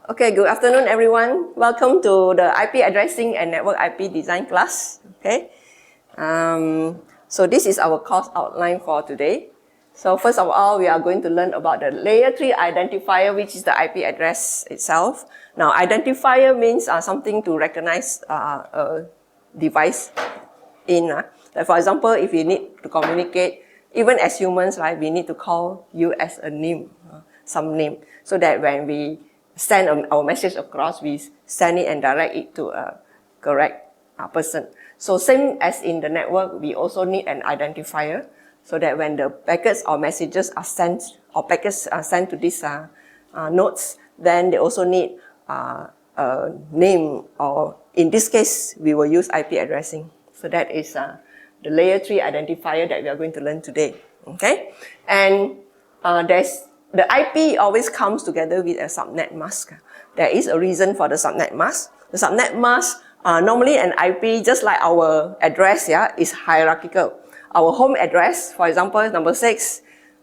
Okay, good afternoon everyone. Welcome to the IP addressing and network IP design class. Okay, so this is our course outline for today. So first of all, we are going to learn about the layer 3 identifier, which is the IP address itself. Now, identifier means something to recognize a device in. Like for example, if you need to communicate, even as humans, right, we need to call you as a name, some name, so that when we send our message across, we send it and direct it to a correct person. So same as in the network, we also need an identifier so that when the packets or messages are sent or packets are sent to these nodes, then they also need a name, or in this case, we will use IP addressing. So that is the layer 3 identifier that we are going to learn today. Okay, and the IP always comes together with a subnet mask. There is a reason for the subnet mask. The subnet mask, normally an IP, just like our address, is hierarchical. Our home address, for example, number 6,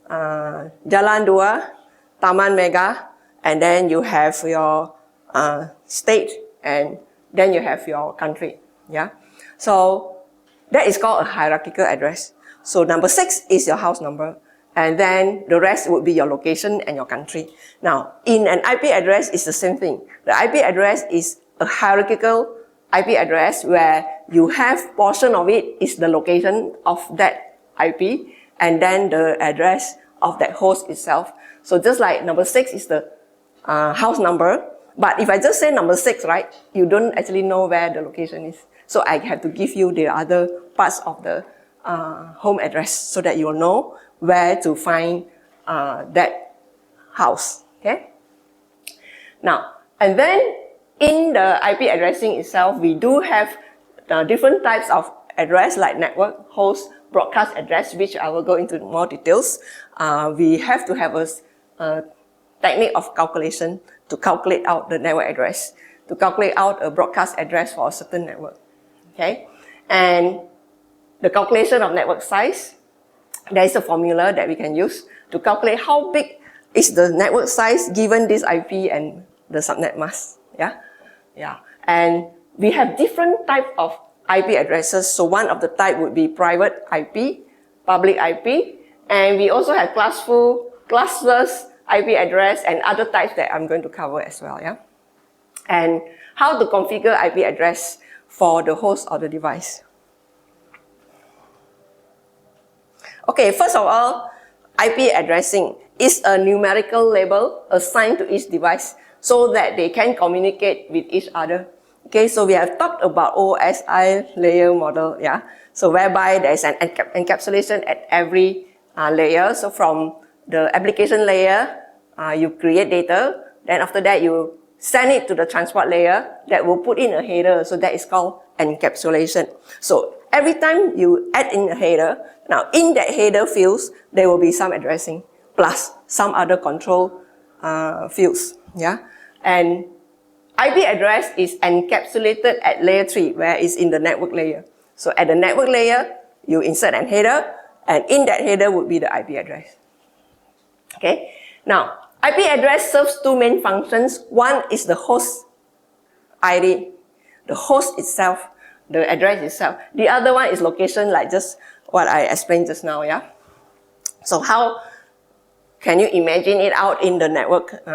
Jalan 2, Taman Mega, and then you have your state, and then you have your country. Yeah, so that is called a hierarchical address. So number 6 is your house number, and then the rest would be your location and your country. Now, in an IP address, it's the same thing. The IP address is a hierarchical IP address where you have portion of it is the location of that IP, and then the address of that host itself. So just like number 6 is the house number, but if I just say number 6, right, you don't actually know where the location is. So I have to give you the other parts of the home address so that you will know where to find that house. Okay. Now, and then in the IP addressing itself, we do have different types of address like network, host, broadcast address, which I will go into more details. We have to have a technique of calculation to calculate out the network address, to calculate out a broadcast address for a certain network. Okay, and the calculation of network size, there is a formula that we can use to calculate how big is the network size given this IP and the subnet mask. Yeah. And we have different type of IP addresses. So one of the type would be private IP, public IP, and we also have classful, classless IP address and other types that I'm going to cover as well. Yeah. And how to configure IP address for the host or the device. Okay, first of all, IP addressing is a numerical label assigned to each device so that they can communicate with each other. Okay, so we have talked about OSI layer model, yeah. So whereby there is an encapsulation at every layer. So from the application layer, you create data. Then after that, you send it to the transport layer that will put in a header. So that is called encapsulation. So every time you add in a header, now in that header fields, there will be some addressing plus some other control fields. Yeah, and IP address is encapsulated at layer 3, where it's in the network layer. So at the network layer, you insert an header, and in that header would be the IP address. Okay, now IP address serves two main functions. One is the host ID, the host itself, the address itself. The other one is location, like just what I explained just now, yeah? So how can you imagine it out in the network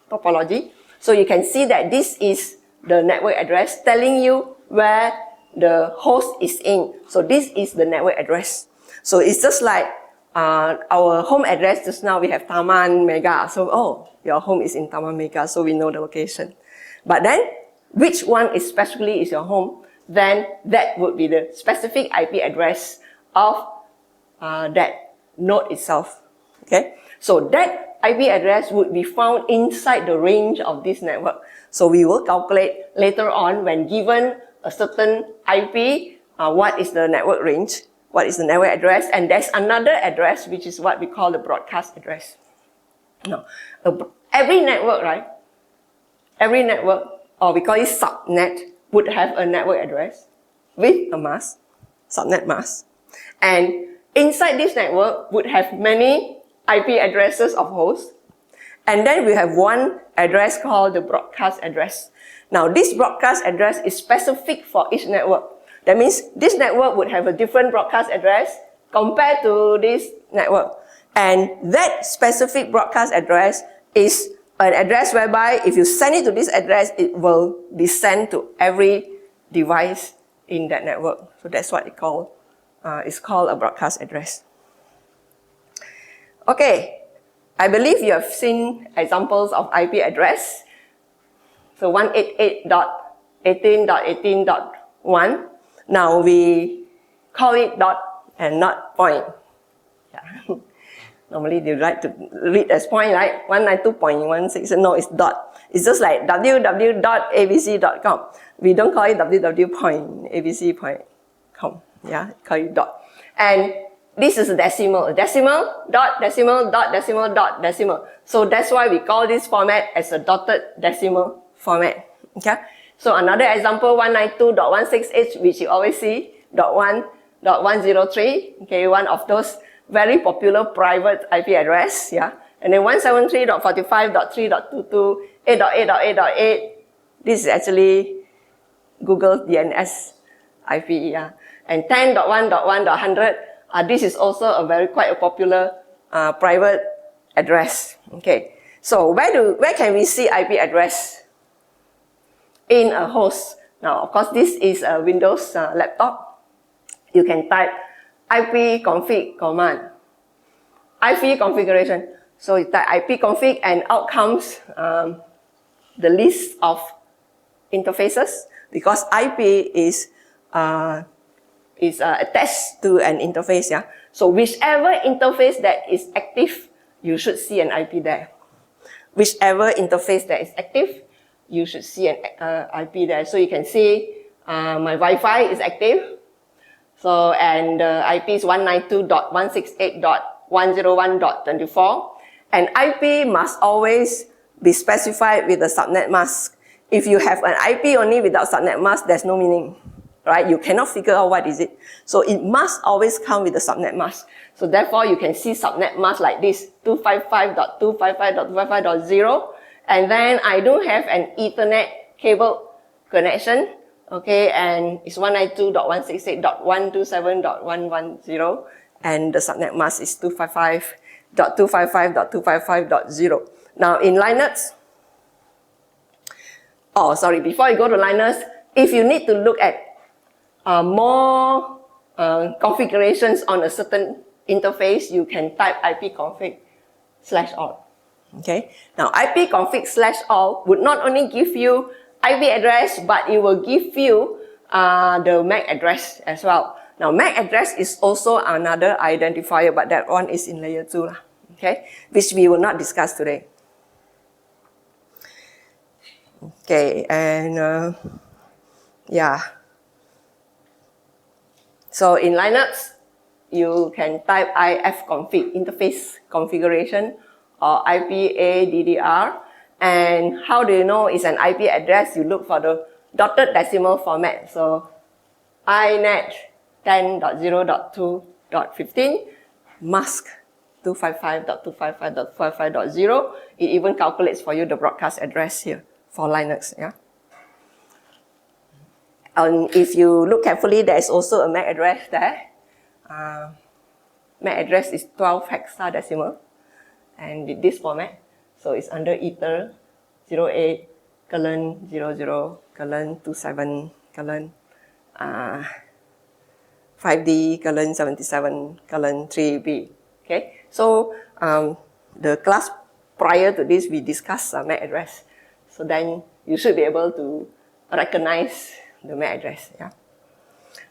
topology? So you can see that this is the network address telling you where the host is in. So this is the network address. So it's just like our home address just now, we have Taman Mega. So, your home is in Taman Mega, so we know the location. But then, which one especially is your home? Then that would be the specific IP address of that node itself. Okay, so that IP address would be found inside the range of this network. So we will calculate later on when given a certain IP, what is the network range, what is the network address, and there's another address which is what we call the broadcast address. Now, every network, right? Every network, or we call it subnet, would have a network address with a mask, subnet mask. And inside this network would have many IP addresses of hosts. And then we have one address called the broadcast address. Now, this broadcast address is specific for each network. That means this network would have a different broadcast address compared to this network. And that specific broadcast address is an address whereby if you send it to this address, it will be sent to every device in that network. So that's what it's called a broadcast address. Okay, I believe you have seen examples of IP address. So 188.18.18.1. Now we call it dot and not point. Yeah. Normally they like to read as point, right? 192.16. No, it's dot. It's just like www.abc.com. We don't call it www.abc.com. Yeah, call it dot. And this is a decimal. Decimal, dot, decimal, dot, decimal, dot, decimal. So that's why we call this format as a dotted decimal format. Okay? So another example, 192.168, which you always see, .1.103. Okay, one of those very popular private IP address. Yeah. And then 173.45.3.22, 8.8.8.8. This is actually Google DNS IP. Yeah. And 10.1.1.100. This is also quite a popular private address. Okay. So where can we see IP address? In a host. Now, of course, this is a Windows laptop. You can type ipconfig command. IP configuration. So you type ipconfig and out comes the list of interfaces, because IP is attached to an interface. Yeah. So whichever interface that is active, you should see an IP there. Whichever interface that is active, you should see an IP there. So you can see my Wi-Fi is active. So, and the IP is 192.168.101.24. And IP must always be specified with the subnet mask. If you have an IP only without subnet mask, there's no meaning, right? You cannot figure out what is it. So it must always come with the subnet mask. So therefore, you can see subnet mask like this, 255.255.255.0. And then I do have an Ethernet cable connection, okay, and it's 192.168.127.110, and the subnet mask is 255.255.255.0. Now in Linux, before you go to Linux, if you need to look at more configurations on a certain interface, you can type ipconfig/all. Okay. Now, ipconfig/all would not only give you IP address, but it will give you the MAC address as well. Now, MAC address is also another identifier, but that one is in layer 2, okay, which we will not discuss today. Okay, and yeah. So in Linux, you can type ifconfig, interface configuration, or IPADDR. And how do you know it's an IP address? You look for the dotted decimal format. So inet 10.0.2.15 mask 255.255.255.0. It even calculates for you the broadcast address here for Linux. Yeah. And if you look carefully, there is also a MAC address there. MAC address is 12 hexadecimal, and with this format, so it's under ether 08 colon 00 colon 27 colon 5D colon 77 colon 3B. Okay, so the class prior to this, we discussed MAC address. So then you should be able to recognize the MAC address. Yeah.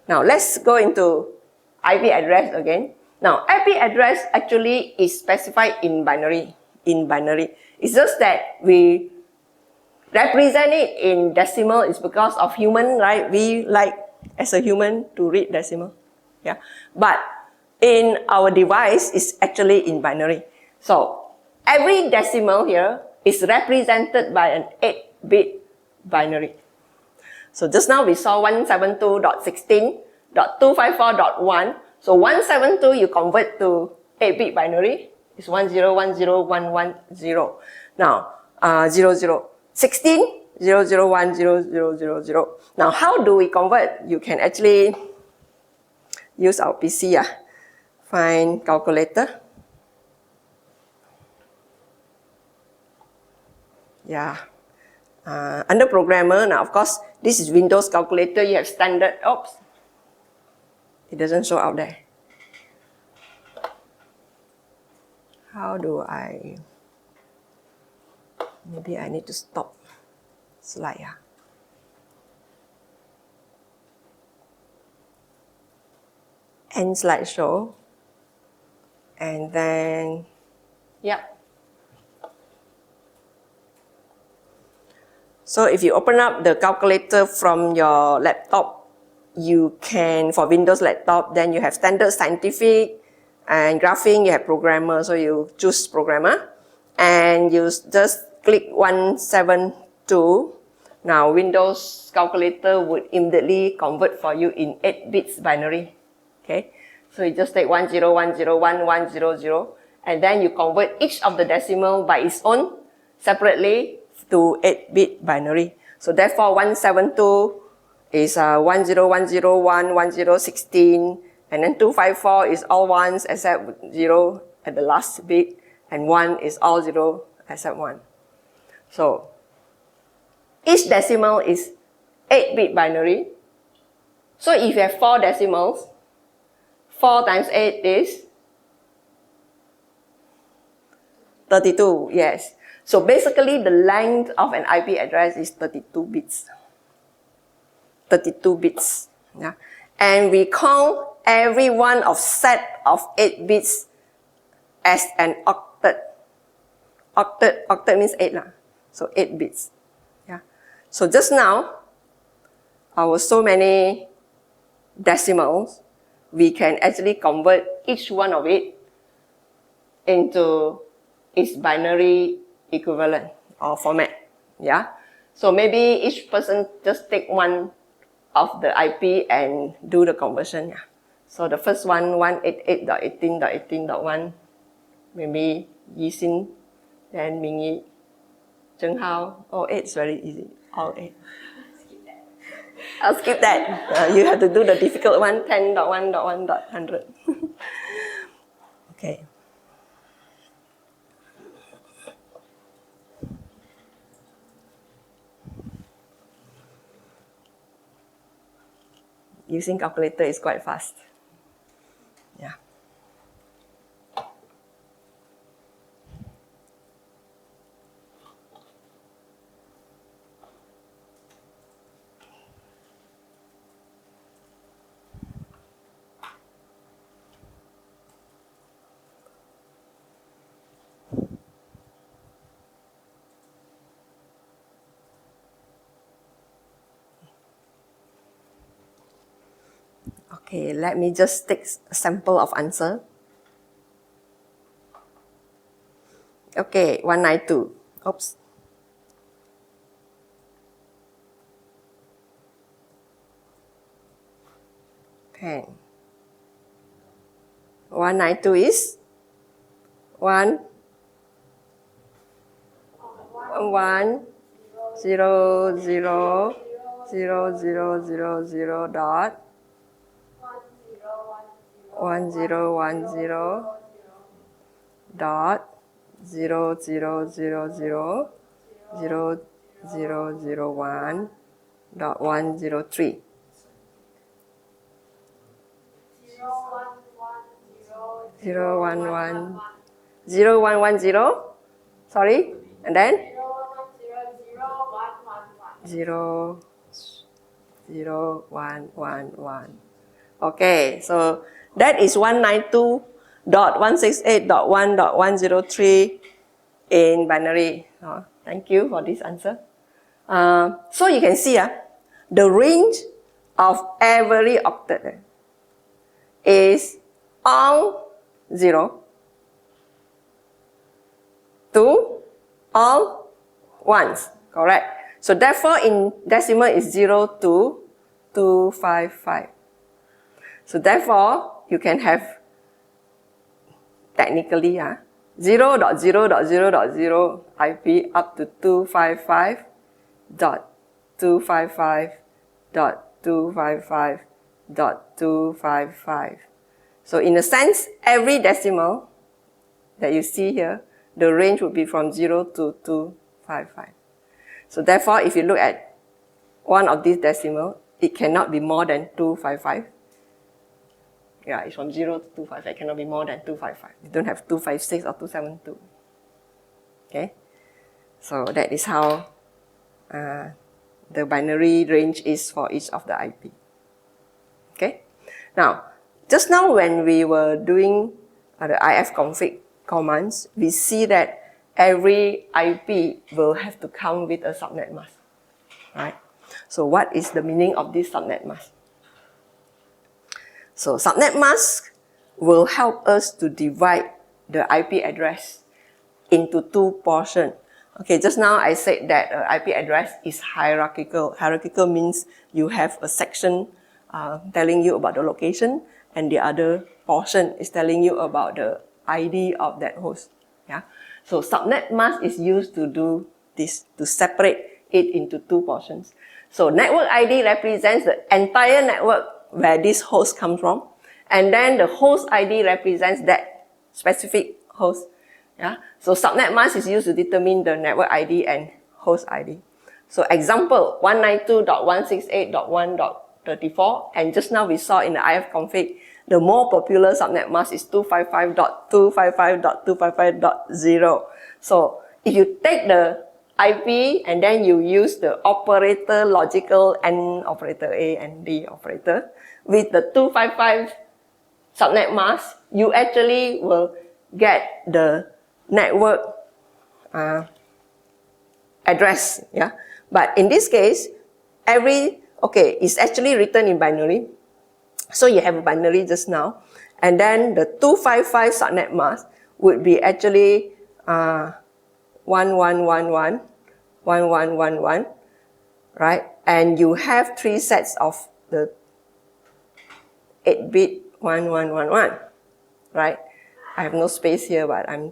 Now let's go into IP address again. Now IP address actually is specified in binary. It's just that we represent it in decimal. It's because of human, right? We like as a human to read decimal. Yeah. But in our device, it's actually in binary. So every decimal here is represented by an 8-bit binary. So just now we saw 172.16.254.1. So 172 you convert to 8-bit binary. It's 10101110. Now, 0, 0, 16, 0, 0, 1, 0, 0, 0, 0. Now, how do we convert? You can actually use our PC, find calculator. Yeah. Under programmer, now of course, this is Windows calculator, you have standard, oops. It doesn't show out there. How do I, maybe I need to stop slide. End slideshow. And then, yeah. So if you open up the calculator from your laptop, you can, for Windows laptop, then you have standard scientific and graphing, you have programmer, so you choose programmer. And you just click 172. Now Windows calculator would immediately convert for you in 8 bits binary. Okay, so you just take 10101100, and then you convert each of the decimal by its own separately to 8-bit binary. So therefore 172 is 1010111016, and then 254 is all ones except 0 at the last bit, and 1 is all 0 except 1. So each decimal is 8-bit binary. So if you have 4 decimals, 4 times 8 is 32, yes. So basically the length of an IP address is 32 bits. 32 bits. Yeah. And we count every one of set of 8 bits as an octet. Octet means 8. So 8 bits. Yeah. So just now, our so many decimals, we can actually convert each one of it into its binary equivalent or format. Yeah. So maybe each person just take one of the IP and do the conversion. Yeah. So the first one, 188.18.18.1, maybe Yixin, then Mingyi, Zhenghao. Oh, 8 is very easy. All 8. I'll skip that. You have to do the difficult one, 10.1.1.100. Okay. Using calculator is quite fast. Yeah. Okay, let me just take a sample of answer. Okay, 192. Oops. Okay. 192 is 1 1 0 0 0 0 0 0 dot 1010 dot 0 0 0 0 0 0 0 1 dot 103. 0110. Sorry, and then 0 0 1 1 1. Okay, so that is 192.168.1.103 in binary. Thank you for this answer. So you can see the range of every octet is all 0 to all ones, correct? So therefore in decimal is 0 to 255. So therefore you can have technically 0.0.0.0 IP up to 255.255.255.255. So in a sense, every decimal that you see here, the range would be from 0 to 255. So therefore, if you look at one of these decimal, it cannot be more than 255. Yeah, it's from 0 to 255. It cannot be more than 255. You don't have 256 or 272. Okay? So that is how the binary range is for each of the IP. Okay? Now, just now when we were doing the ifconfig commands, we see that every IP will have to come with a subnet mask. Right? So what is the meaning of this subnet mask? So subnet mask will help us to divide the IP address into two portions. Okay, just now I said that IP address is hierarchical. Hierarchical means you have a section telling you about the location, and the other portion is telling you about the ID of that host. Yeah. So subnet mask is used to do this, to separate it into two portions. So network ID represents the entire network where this host comes from, and then the host ID represents that specific host. Yeah? So subnet mask is used to determine the network ID and host ID. So example, 192.168.1.34, and just now we saw in the ifconfig, the more popular subnet mask is 255.255.255.0. So if you take the IP and then you use the operator logical AND operator A and D operator with the 255 subnet mask, you actually will get the network address. Yeah, but in this case, it's actually written in binary. So you have a binary just now, and then the 255 subnet mask would be actually 1111, 1111, right? And you have three sets of the 8-bit 1111, right? I have no space here, but I'm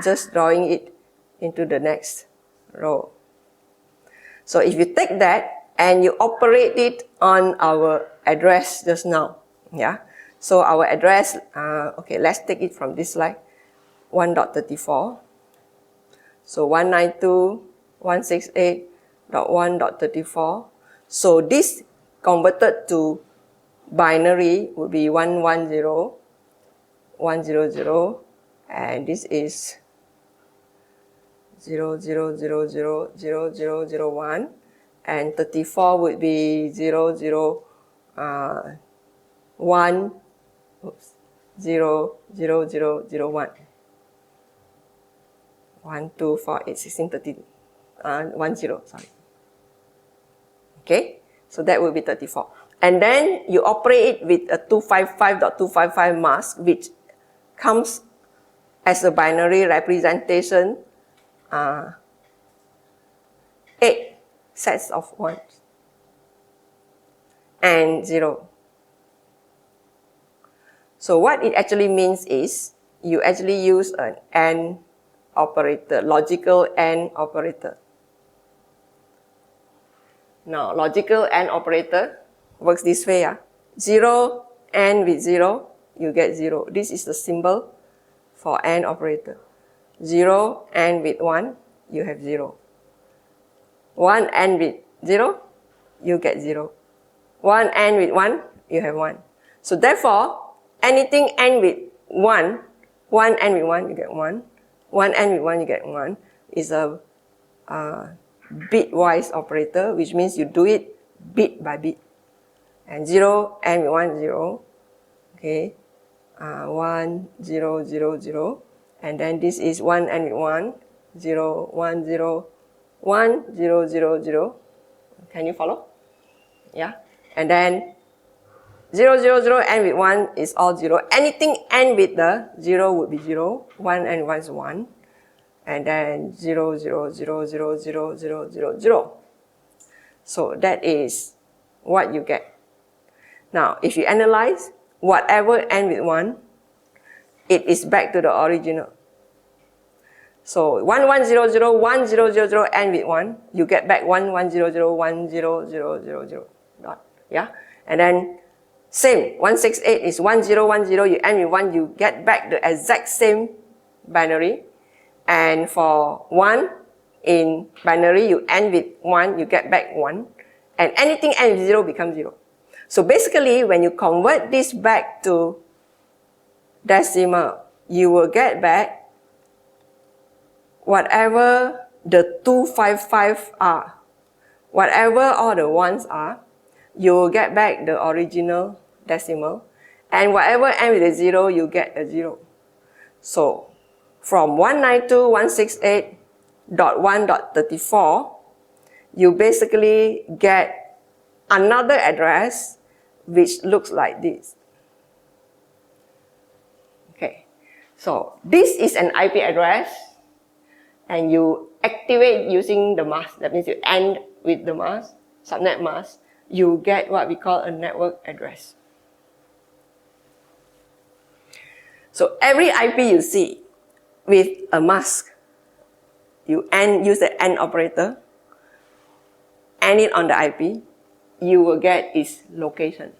just drawing it into the next row. So if you take that and you operate it on our address just now, yeah? So our address, let's take it from this slide, 1.34. So 192.168.1.34. So this converted to binary would be 110, 100, and this is 00000001, and 34 would be 001, 00001. 1, 2, 4, 8, 16, 13, 10, sorry. Okay, so that will be 34. And then you operate it with a 255.255 mask, which comes as a binary representation, 8 sets of 1s and 0. So what it actually means is you actually use an AND operator, logical AND operator. Now, logical AND operator works this way. 0 AND with 0, you get 0. This is the symbol for AND operator. 0 AND with 1, you have 0. 1 AND with 0, you get 0. 1 AND with 1, you have 1. So therefore, anything AND with 1, 1 AND with 1, you get 1. 1 AND with 1, you get 1, is a bitwise operator, which means you do it bit by bit. And 0 AND with 1, 0. Okay. 1, 0, 0, 0. And then this is 1 AND with 1, 0, 1, 0, 1, 0, 0, 0. Can you follow? Yeah. And then 0, 0, 0 AND with 1 is all 0. Anything AND with the 0 would be 0. 1 AND 1 is 1. And then 0, 0, 0, 0, 0, 0, 0, 0. So that is what you get. Now, if you analyze, whatever AND with 1, it is back to the original. So 11001000 end with 1, you get back 11001000 dot. Yeah, and then same 168 is 1010, you end with 1, you get back the exact same binary. And for 1 in binary, you end with 1, you get back 1. And anything end with 0 becomes 0. So basically, when you convert this back to decimal, you will get back whatever the 255 are. Whatever all the ones are, you will get back the original decimal. And whatever end with a 0, you get a 0. So from 192.168.1.34, you basically get another address which looks like this. Okay, so this is an IP address, and you activate using the mask. That means you end with the mask, subnet mask. You get what we call a network address. So every IP you see with a mask, you use the AND operator, end it on the IP, you will get its location.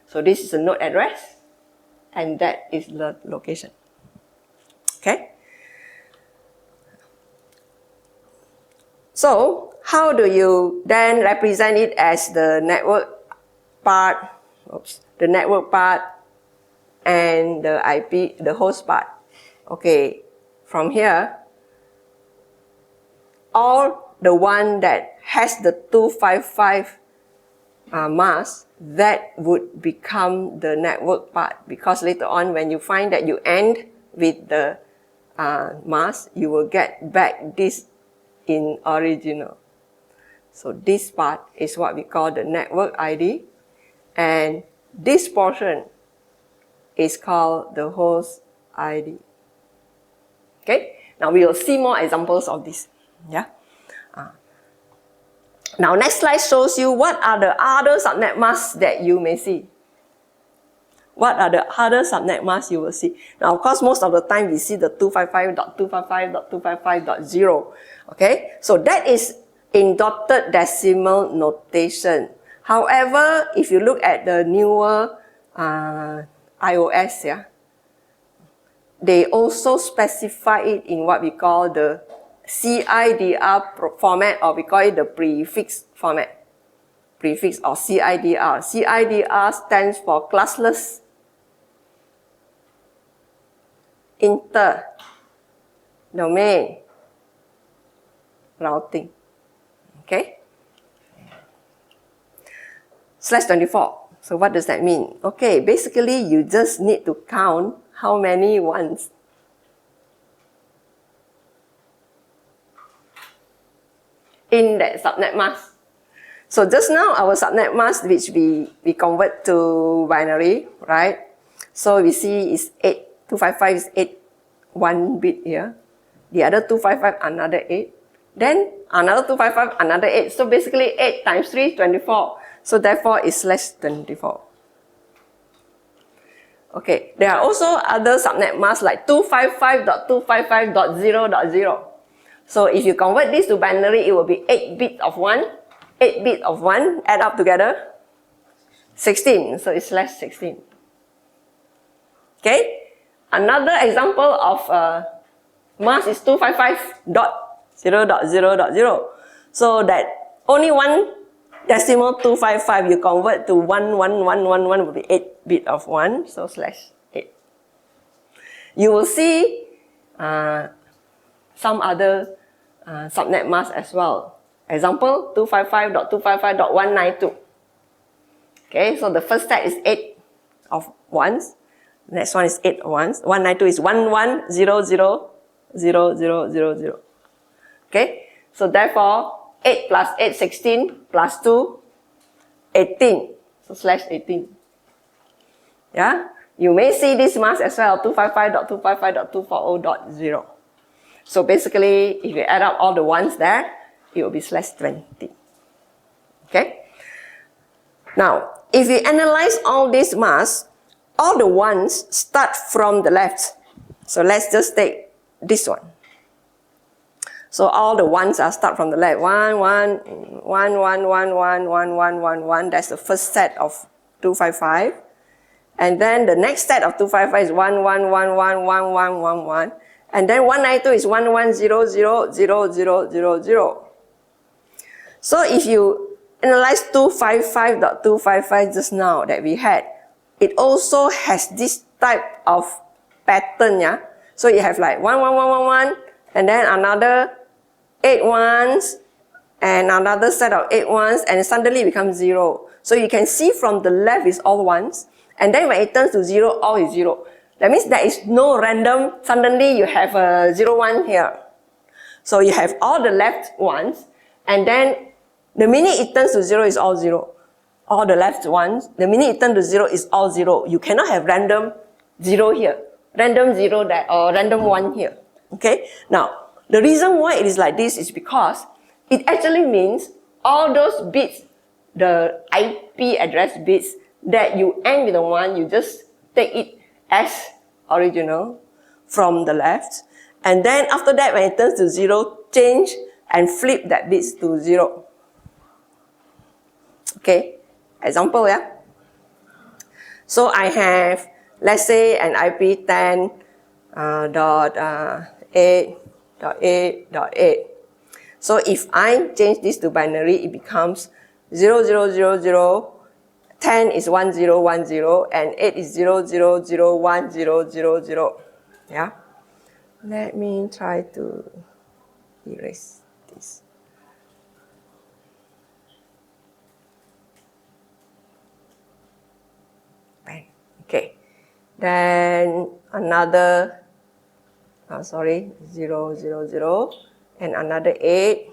So this is a node address, and that is the location. Okay? So how do you then represent it as the network part, the network part and the IP, the host part? Okay, from here, all the one that has the 255 mask, that would become the network part, because later on when you find that you end with the mask, you will get back this in original. So this part is what we call the network ID, and this portion is called the host ID. Okay, now we will see more examples of this. Yeah. Now next slide shows you what are the other subnet masks that you may see. What are the other subnet masks you will see? Now of course most of the time we see the 255.255.255.0. Okay, so that is in dotted decimal notation. However, if you look at the newer iOS, yeah, they also specify it in what we call the CIDR format, or we call it the prefix format. Prefix or CIDR. CIDR stands for classless inter-domain routing. Okay? /24. So what does that mean? Okay, basically you just need to count how many ones in that subnet mask. So just now our subnet mask, which we convert to binary, right? So we see is 8. 255 is 8, 1 bit here. The other 255 another 8. Then another 255 another 8. So basically 8 times 3 is 24. So therefore it's /24. Okay, there are also other subnet masks like 255.255.0.0. So if you convert this to binary, it will be 8 bits of 1, 8 bits of 1, add up together, 16. So it's /16. Okay, another example of mask is 255.0.0.0. So that only one decimal 255 you convert to 11111 will be 8 bit of 1, so /8. You will see some other subnet mask as well. Example 255.255.192. Okay, so the first set is 8 of 1s. Next one is 8 of 1s. 192 is 11000000. Okay, so therefore 8 plus 8, 16, plus 2, 18. So /18. Yeah, you may see this mask as well, 255.255.240.0. So basically, if you add up all the ones there, it will be /20. Okay? Now, if you analyze all these masks, all the ones start from the left. So let's just take this one. So all the ones are start from the left. 1, 1, 1, 1, 1, 1, 1, 1, 1, 1. That's the first set of 255. And then the next set of 255 is 1, 1, 1, 1, 1, 1, 1, 1. And then 192 is 1, 1, 0, 0, 0, 0, 0, 0. So if you analyze 255.255 just now that we had, it also has this type of pattern, yeah? So you have like 1, 1, 1, 1, 1, and then another 8 ones, and another set of 8 ones, and suddenly it becomes 0. So you can see from the left is all ones, and then when it turns to 0, all is 0. That means there is no random, suddenly you have a 0, 1 here. So you have all the left ones, and then the minute it turns to 0 is all 0. All the left ones, the minute it turns to 0 is all 0. You cannot have random 0 here, random 0 there, or random 1 here. Okay? Now, the reason why it is like this is because it actually means all those bits, the IP address bits that you end with a 1, you just take it as original from the left. And then after that, when it turns to 0, change and flip that bits to 0. Okay? Example, yeah? So I have, let's say, an IP 10.8.8.8. So if I change this to binary, it becomes 0, 0, 0, 0, 10 is 1, 0, 1, 0, and 8 is 0, 0, 0, 1, 0, 0, 0. Yeah? Let me try to erase this. Okay. Then another, 0, 0, 0, and another 8.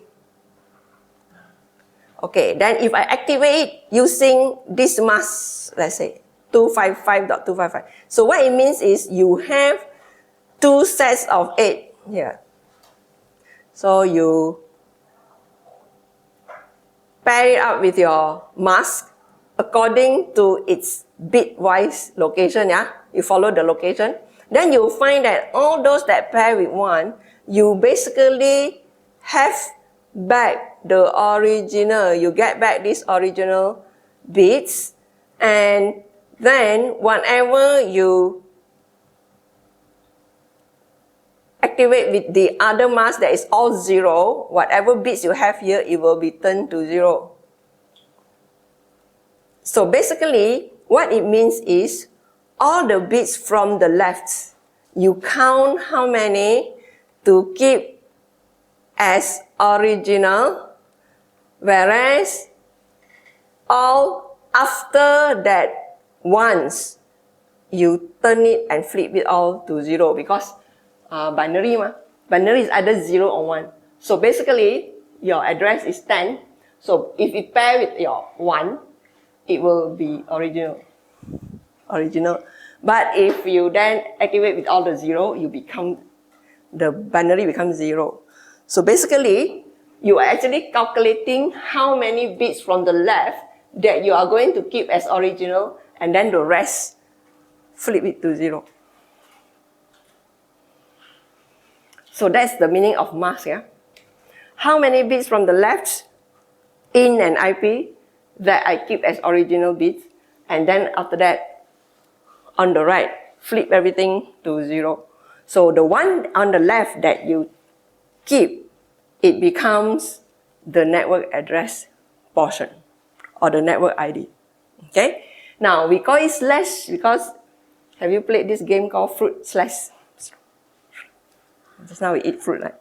Okay, then if I activate it using this mask, let's say 255.255. So what it means is you have 2 sets of 8 here. So you pair it up with your mask according to its bitwise location, yeah? You follow the location. Then you find that all those that pair with 1, you basically have back the original, you get back these original bits, and then whenever you activate with the other mask that is all 0, whatever bits you have here, it will be turned to 0. So basically, what it means is all the bits from the left, you count how many to keep as original, whereas all after that once, you turn it and flip it all to 0 because binary is either 0 or 1. So basically, your address is 10. So if it pair with your 1, it will be original. But if you then activate with all the 0, the binary becomes 0. So basically, you are actually calculating how many bits from the left that you are going to keep as original, and then the rest, flip it to 0. So that's the meaning of mask, yeah? How many bits from the left in an IP that I keep as original bits, and then after that, on the right, flip everything to 0. So the one on the left that you keep, it becomes the network address portion, or the network ID. Okay? Now, we call it slash because, have you played this game called fruit slash? Just now we eat fruit, right?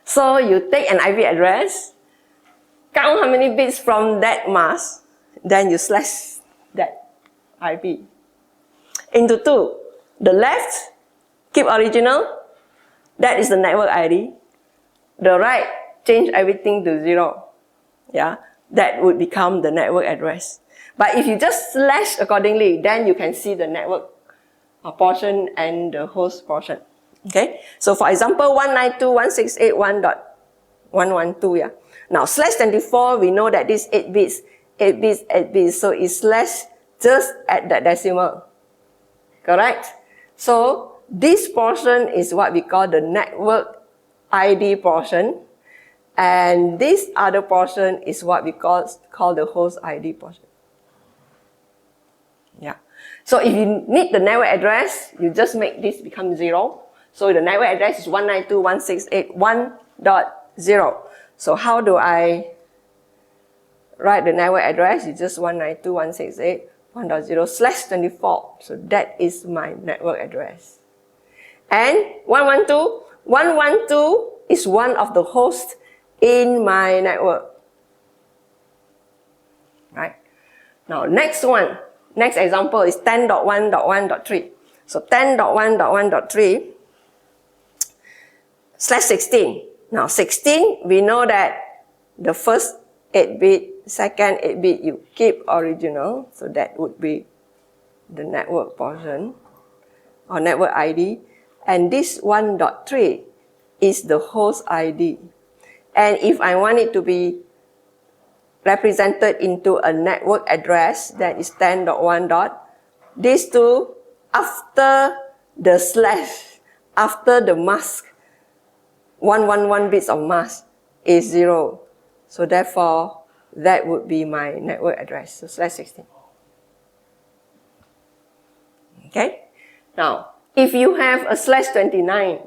So you take an IP address, count how many bits from that mask, then you slash that IP into 2. The left, keep original, that is the network ID. The right, change everything to 0. Yeah, that would become the network address. But if you just slash accordingly, then you can see the network portion and the host portion. Okay, so for example, 192.168.1.112, yeah. Now, slash 24, we know that this 8 bits, 8 bits, 8 bits, so it's slash just at that decimal. Correct? So, this portion is what we call the network ID portion, and this other portion is what we call the host ID portion. Yeah. So if you need the network address, you just make this become 0. So the network address is 192.168.1.0. So how do I write the network address? It's just 192.168.1.0/24. So that is my network address. And 112 is one of the hosts in my network. Right? Now next example is 10.1.1.3. So 10.1.1.3/16. Now 16, we know that the first 8-bit, second 8-bit, you keep original. So that would be the network portion or network ID. And this 1.3 is the host ID. And if I want it to be represented into a network address, that is 10.1. These two, after the slash, after the mask, 111 bits of mask is 0. So therefore, that would be my network address, so /16. Okay? Now, if you have a /29,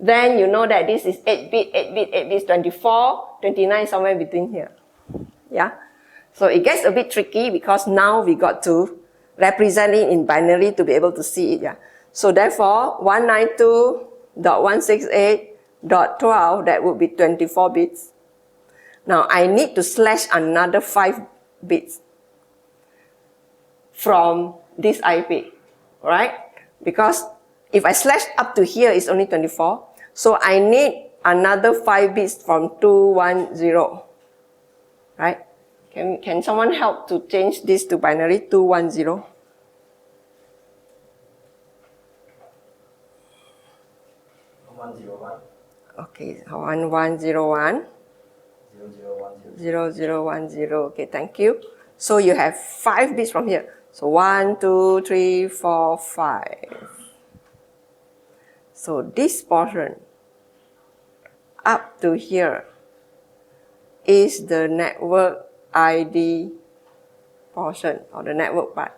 then you know that this is 8-bit, 8-bit, 8-bit, 24, 29 somewhere between here. Yeah? So it gets a bit tricky because now we got to represent it in binary to be able to see it. Yeah? So therefore, 192.168.12, that would be 24 bits. Now I need to slash another 5 bits from this IP, right? Because if I slash up to here, it's only 24. So I need another 5 bits from 210, right? Can someone help to change this to binary 210? Okay, 1101. 0010. Okay, thank you. So you have 5 bits from here. So 1, 2, 3, 4, 5. So this portion up to here is the network ID portion or the network part.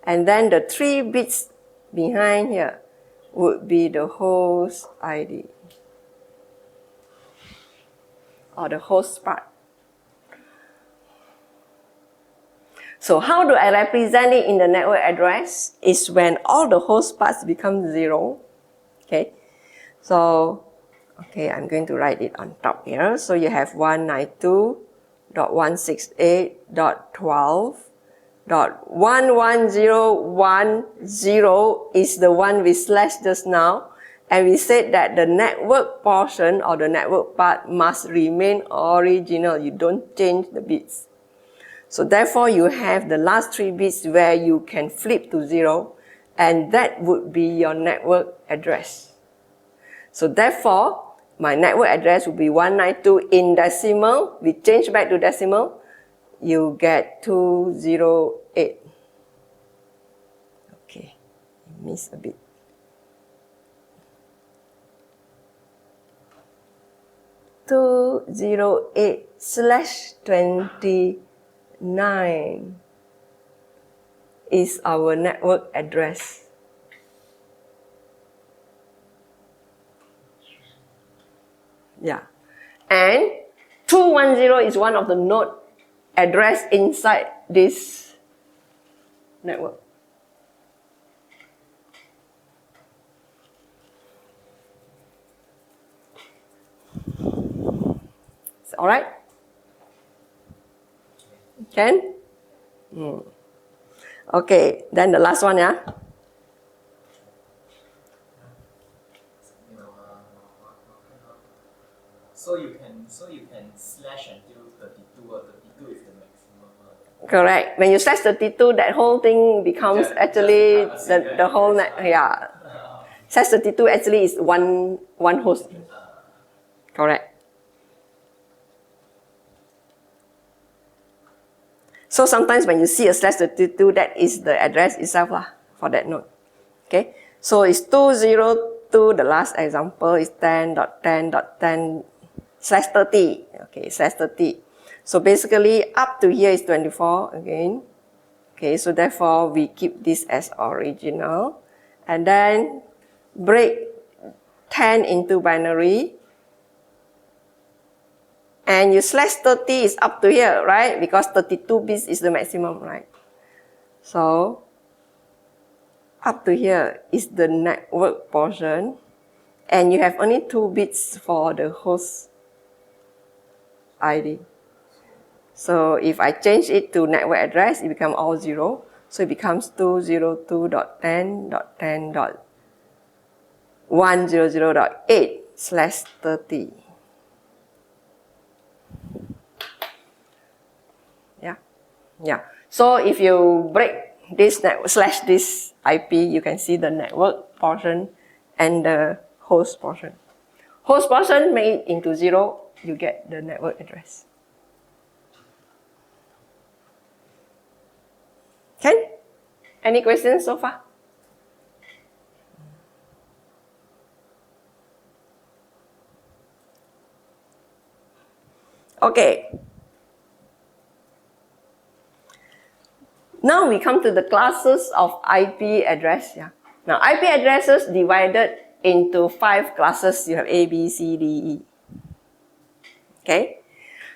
And then the 3 bits behind here would be the host ID or the host part. So how do I represent it in the network address? Is when all the host parts become 0. Okay, so I'm going to write it on top here. So you have 192.168.11010 is the one we slashed just now. And we said that the network portion or the network part must remain original. You don't change the bits. So therefore, you have the last 3 bits where you can flip to 0, and that would be your network address. So therefore, my network address would be 192 in decimal. We change back to decimal, you get 208. Okay, I missed a bit. 208/29 is our network address. Yeah. And 210 is one of the node address inside this network. All right? Can? Okay, then the last one, yeah? So you can slash until 32 or 32 is the maximum. Correct. When you slash 32, that whole thing becomes actually the whole net. Yeah. Slash 32 actually is one host. Correct. So sometimes when you see a /32, that is the address itself for that node. Okay, so it's 202 to the last example is 10.10.10/30. Okay, /30. So basically up to here is 24 again. Okay, so therefore we keep this as original and then break 10 into binary. And you /30 is up to here, right? Because 32 bits is the maximum, right? So up to here is the network portion. And you have only 2 bits for the host ID. So if I change it to network address, it becomes all 0. So it becomes 202.10.10.100.8/30. Yeah. So if you break this network / this IP, you can see the network portion and the host portion. Host portion make it into 0, you get the network address. Okay? Any questions so far? Okay. Now we come to the classes of IP address. Yeah. Now IP addresses divided into 5 classes. You have A, B, C, D, E. Okay.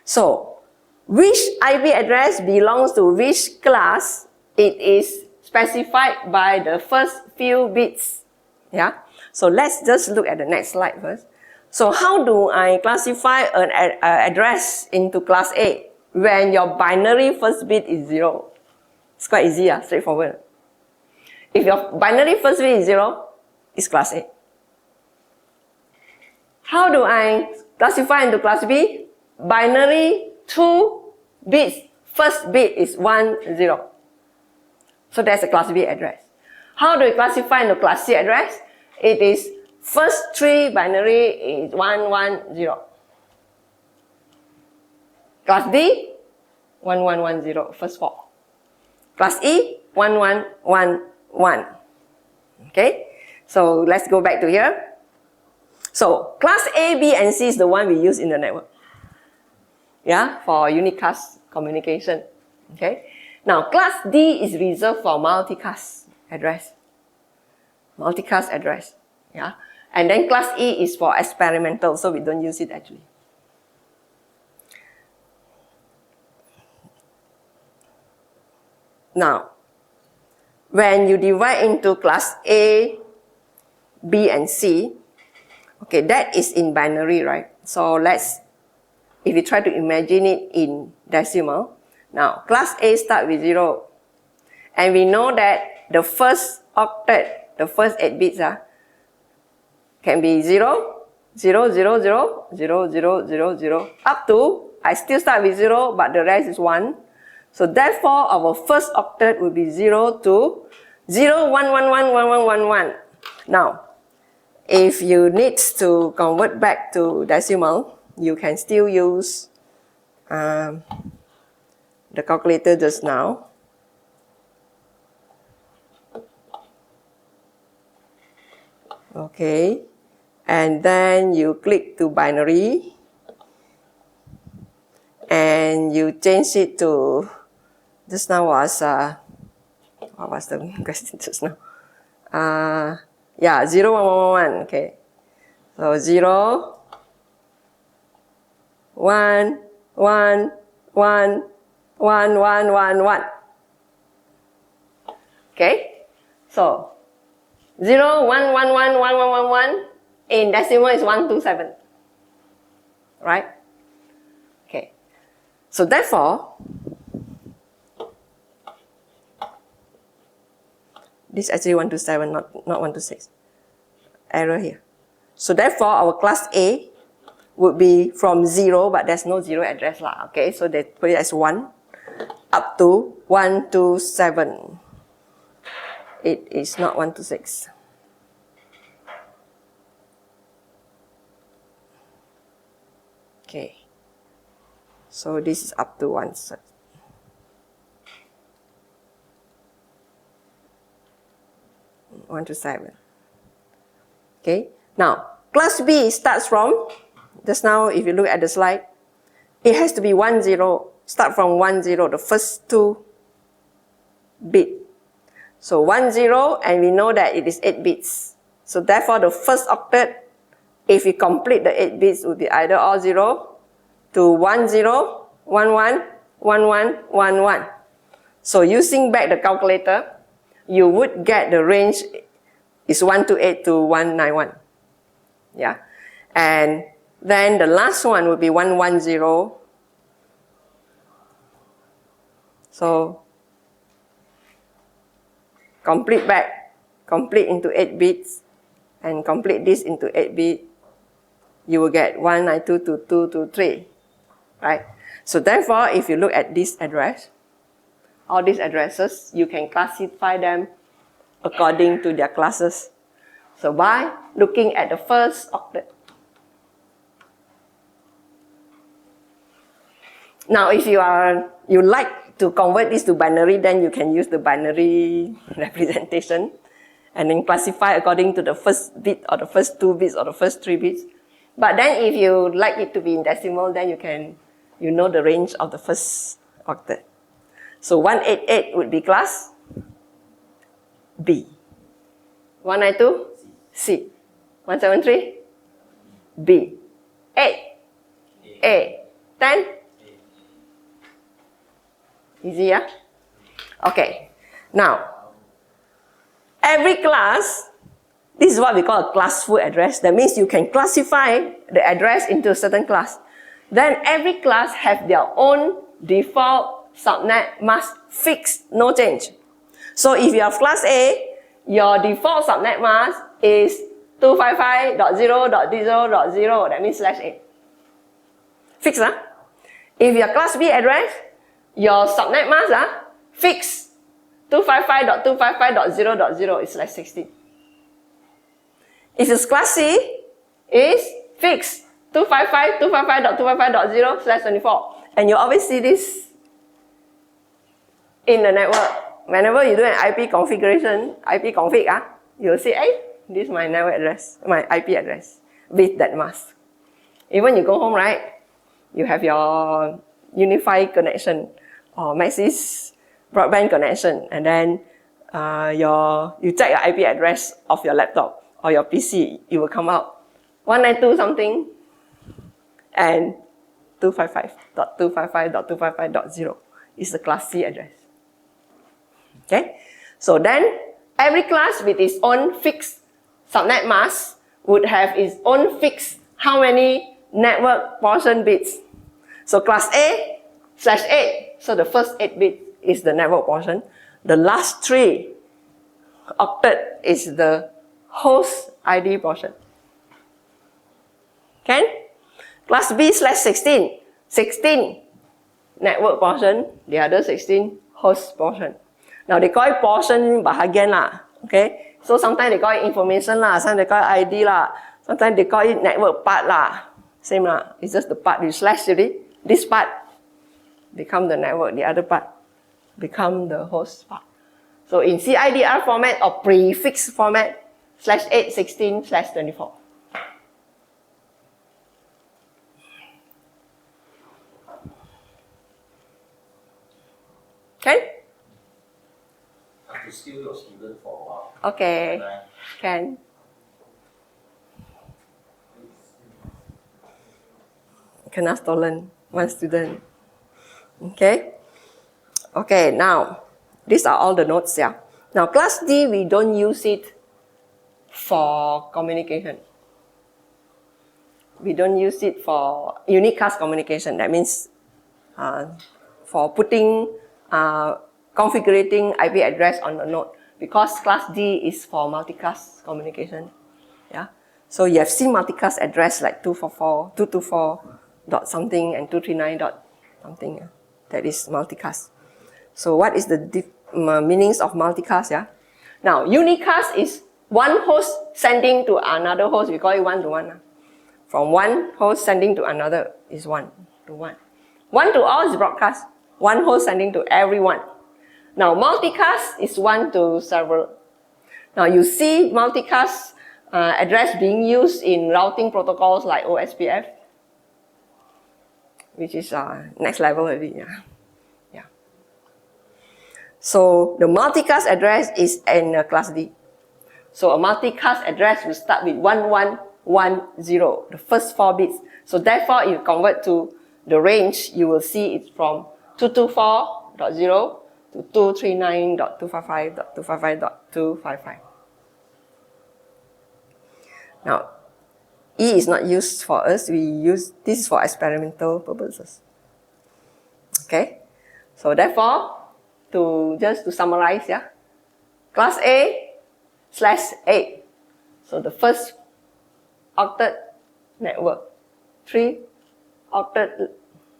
So which IP address belongs to which class? It is specified by the first few bits. Yeah. So let's just look at the next slide first. So how do I classify an address into class A when your binary first bit is 0? It's quite easy, straightforward. If your binary first bit is 0, it's class A. How do I classify into class B? Binary 2 bits, first bit is 1, 0. So that's a class B address. How do we classify into class C address? It is first 3 binary is 1, 1, 0. Class D, 1, 1, 1, 0, first 4. Class E, 1, 1, 1, 1. Okay, so let's go back to here. So class A, B, and C is the one we use in the network. Yeah, for unicast communication. Okay, now class D is reserved for multicast address. Multicast address. Yeah, and then class E is for experimental, so we don't use it actually. Now, when you divide into class A, B, and C, okay, that is in binary, right? So if you try to imagine it in decimal, now class A start with 0. And we know that the first octet, the first 8 bits can be 0, 0, 0, 0, 0, 0, 0, 0, up to, I still start with 0, but the rest is 1. So therefore, our first octet will be 0 to 0, 1, 1, 1, 1, 1, 1, 1. Now, if you need to convert back to decimal, you can still use the calculator just now. Okay, and then you click to binary and you change it to, just now was, what was the question just now? Yeah, 0, 1, 1, 1, 1, okay. So 0, 1, 1, 1, 1, 1, 1, 1. Okay, so 0, 1, 1, 1, 1, 1, 1, 1 in decimal is 127, right? Okay, so therefore, this is actually 127, not 126. Error here. So therefore, our class A would be from 0, but there's no 0 address lah. Okay, so they put it as 1 up to 127. It is not 126. Okay, so this is up to 127. Okay. Now, class B starts from, just now if you look at the slide, it has to be 1, 0, start from 1, 0, the first 2 bit. So 1, 0, and we know that it is 8 bits. So therefore, the first octet, if you complete the 8 bits, would be either all 0 to 1, 0, 1, 1, 1, 1, 1, 1. So using back the calculator, you would get the range is 128 to 191. Yeah. And then the last one would be 110. So complete back, complete into 8 bits, and complete this into 8 bits, you will get 1922223, right? So therefore, if you look at this address, all these addresses, you can classify them according to their classes. So by looking at the first octet. Now, if you like to convert this to binary, then you can use the binary representation and then classify according to the first bit or the first 2 bits or the first 3 bits. But then if you like it to be in decimal, then you know the range of the first octet. So 188 would be class B. 192, C. 173, B. 8, A. 10, easy, yeah? Okay. Now, every class, this is what we call a classful address. That means you can classify the address into a certain class. Then every class have their own default subnet mask fixed, no change. So if you have class A, your default subnet mask is 255.0.0.0, that means /8. Fixed, huh? If your class B address, your subnet mask fixed 255.255.0.0 is /16. If it's class C, is fixed 255.255.255.0/24. And you always see this in the network. Whenever you do an IP configuration, IP config, you'll see, hey, this is my network address, my IP address with that mask. Even you go home, right? You have your unified connection or Maxis broadband connection, and then you check your IP address of your laptop or your PC, it will come out 192 something and 255.255.255.0 is the class C address. Okay, so then every class with its own fixed subnet mask would have its own fixed how many network portion bits. So class A /8, so the first 8 bits is the network portion. The last 3 octet is the host ID portion. Okay? Class B /16, 16 network portion, the other 16 host portion. Now they call it portion bahagian lah, okay? So sometimes they call it information lah, sometimes they call it ID lah, sometimes they call it network part lah. Same lah, it's just the part you slash already. This part become the network, the other part become the host part. So in CIDR format or prefix format, /8, 16, /24. Okay? To steal your student for a while. Okay, can. Kena stolen, one student. Okay? Okay, now, these are all the nodes, yeah. Now, class D, we don't use it for communication. We don't use it for unicast communication. That means for putting configuring IP address on the node, because class D is for multicast communication. Yeah. So you have seen multicast address like 244, 224 dot something and 239 dot something. That is multicast. So what is the meanings of multicast? Yeah. Now unicast is one host sending to another host. We call it 1-to-1. From one host sending to another is 1-to-1. 1-to-all is broadcast. One host sending to everyone. Now, multicast is 1 to several. Now, you see multicast address being used in routing protocols like OSPF, which is next level already. Yeah. So the multicast address is in class D. So a multicast address will start with 1110, the first 4 bits. So therefore, if you convert to the range, you will see it's from 224.0 to 239.255.255.255. Now, E is not used for us. This is for experimental purposes. Okay, so therefore, just to summarize, class A/8. So the first octet network, 3 octet.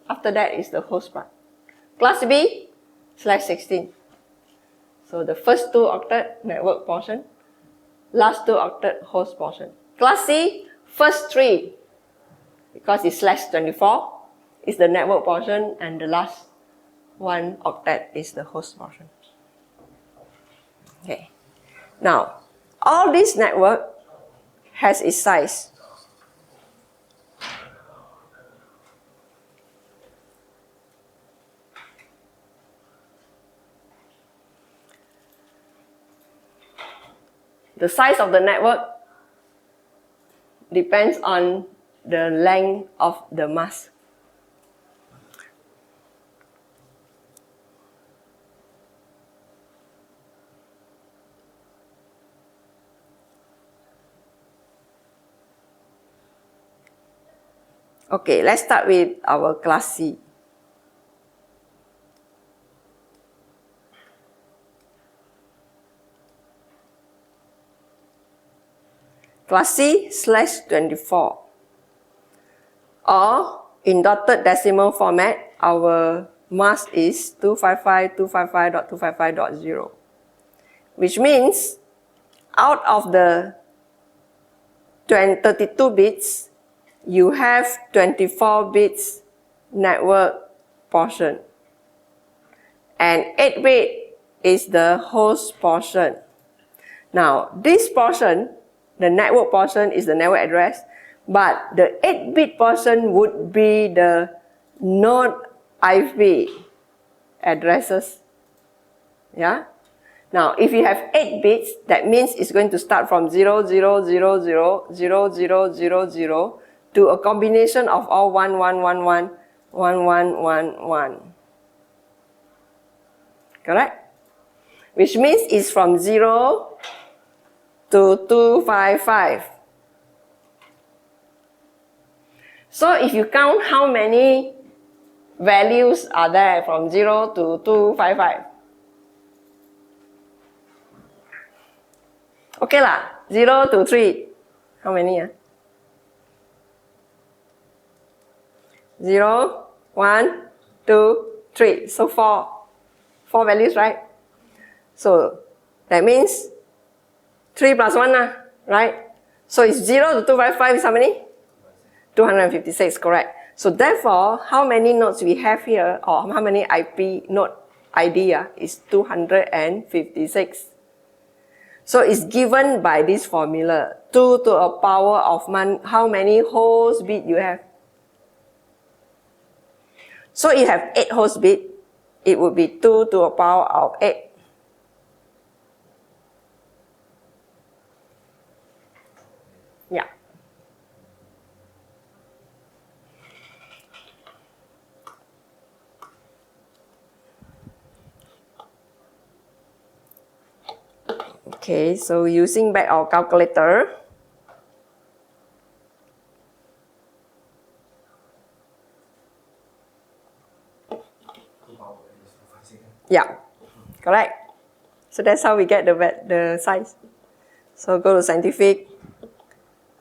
After that is the host part. Class B/16. So the first 2 octet network portion, last 2 octet host portion. Class C, first 3, because it's /24, is the network portion, and the last 1 octet is the host portion. Okay. Now, all this network has its size. The size of the network depends on the length of the mask. Okay, let's start with our class C. Class C/24. Or in dotted decimal format, our mask is 255.255.255.0, which means out of the 32 bits, you have 24 bits network portion, and 8 bit is the host portion. Now, this portion, the network portion, is the network address, but the 8-bit portion would be the node IP addresses. Yeah? Now, if you have 8 bits, that means it's going to start from 00000000 to a combination of all 1111, 1111. Correct? Which means it's from 0 to 255. So if you count how many values are there from 0 to 255. Okay lah, 0 to 3. How many? 0, 1, 2, 3. So 4 values, right? So that means 3 plus 1, right? So it's 0 to 255 is how many? 256, correct. So therefore, how many nodes we have here, or how many IP node ID is 256. So it's given by this formula, 2 to a power of how many host bit you have. So you have 8 host bit, it would be 2 to a power of 8. Yeah. Okay, so using back our calculator. Yeah, correct. So that's how we get the size. So go to scientific,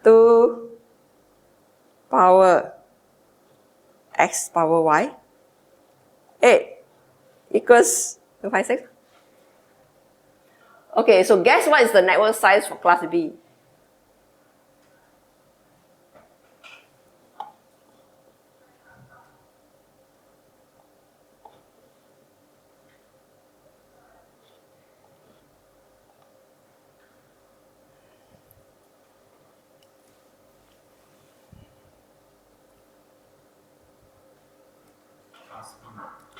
2 power x power y, 8 equals 256. Okay, so guess what is the network size for class B?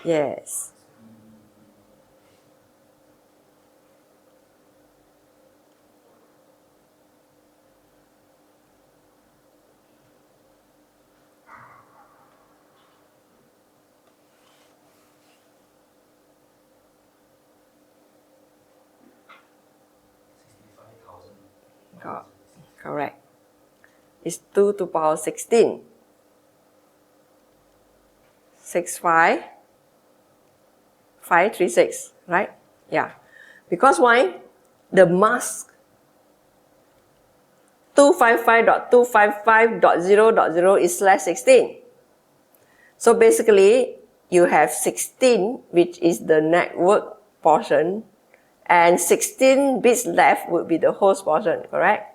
Yes. Correct. It's 2 to the power 16. 65536, right? Yeah. Because why? The mask 255.255.0.0 is slash 16. So basically, you have 16, which is the network portion, and 16 bits left would be the host portion, correct?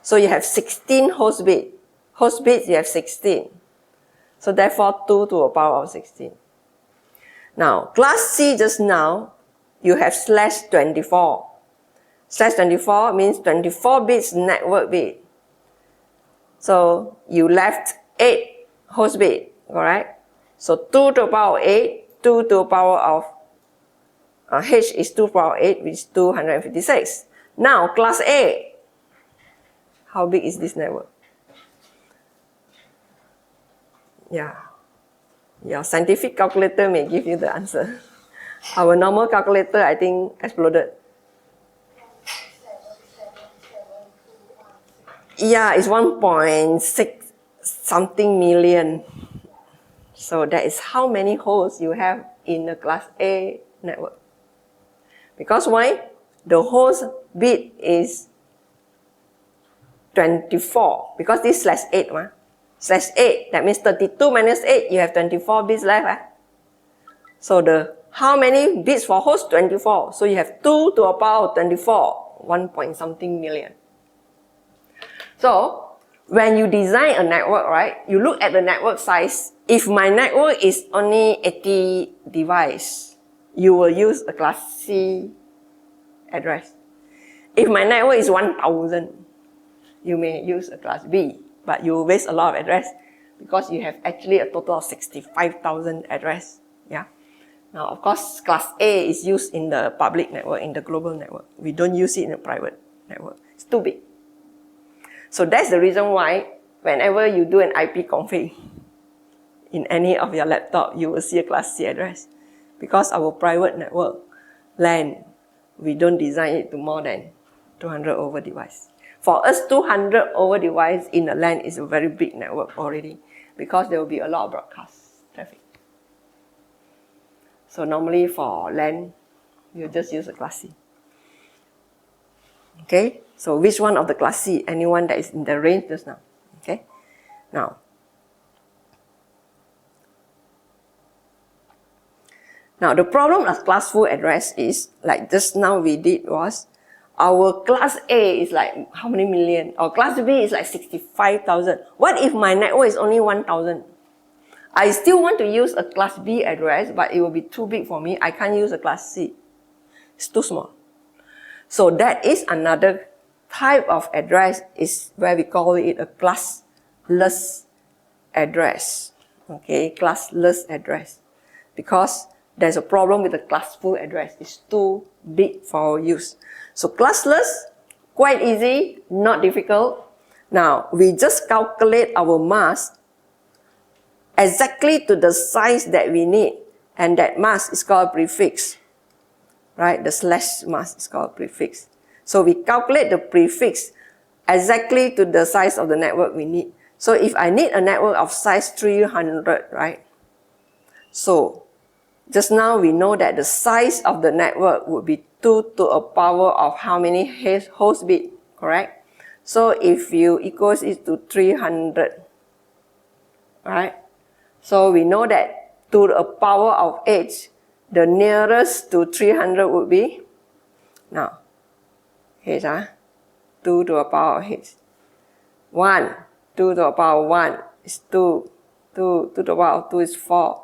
So you have 16 host bits. Host bits, you have 16. So therefore, 2 to the power of 16. Now, class C just now, you have slash 24. Slash 24 means 24 bits network bit. So you left 8 host bits, correct? So 2 to the power of 8, 2 to the power of H is 2 to the power of 8, which is 256. Now, class A, how big is this network? Yeah. Your scientific calculator may give you the answer. Our normal calculator, I think, exploded. Yeah, it's 1.6 something million. So that is how many hosts you have in the class A network. Because why? The host bit is 24. Because this slash 8. Slash 8, that means 32 minus 8, you have 24 bits left. So how many bits for host? 24. So you have 2 to the power of 24, 1 point something million. So when you design a network, right, you look at the network size. If my network is only 80 devices, you will use a class C address. If my network is 1,000, you may use a class B, but you will waste a lot of address because you have actually a total of 65,000 address. Yeah. Now, of course, class A is used in the public network, in the global network. We don't use it in the private network. It's too big. So that's the reason why whenever you do an IP config in any of your laptop, you will see a class C address. Because our private network, LAN, we don't design it to more than 200 over device. For us, 200 over device in a LAN is a very big network already because there will be a lot of broadcast traffic. So normally for LAN, you just use a class C. Okay, so which one of the class C? Anyone that is in the range just now. Okay, now the problem of class full address is like just now we did was our class A is like how many million? Or class B is like 65,000. What if my network is only 1,000? I still want to use a class B address, but it will be too big for me. I can't use a class C. It's too small. So that is another type of address is where we call it a classless address. Okay, classless address. Because there's a problem with the classful address. It's too big for our use. So classless, quite easy, not difficult. Now, we just calculate our mask exactly to the size that we need. And that mask is called prefix. Right? The slash mask is called prefix. So we calculate the prefix exactly to the size of the network we need. So if I need a network of size 300, right? So just now we know that the size of the network would be 2 to a power of how many host bit, correct? So if you equals it to 300, right? So we know that to the power of h, the nearest to 300 would be, now, h, 2 to the power of h. 1, 2 to the power of 1 is 2, 2 to the power of 2 is 4,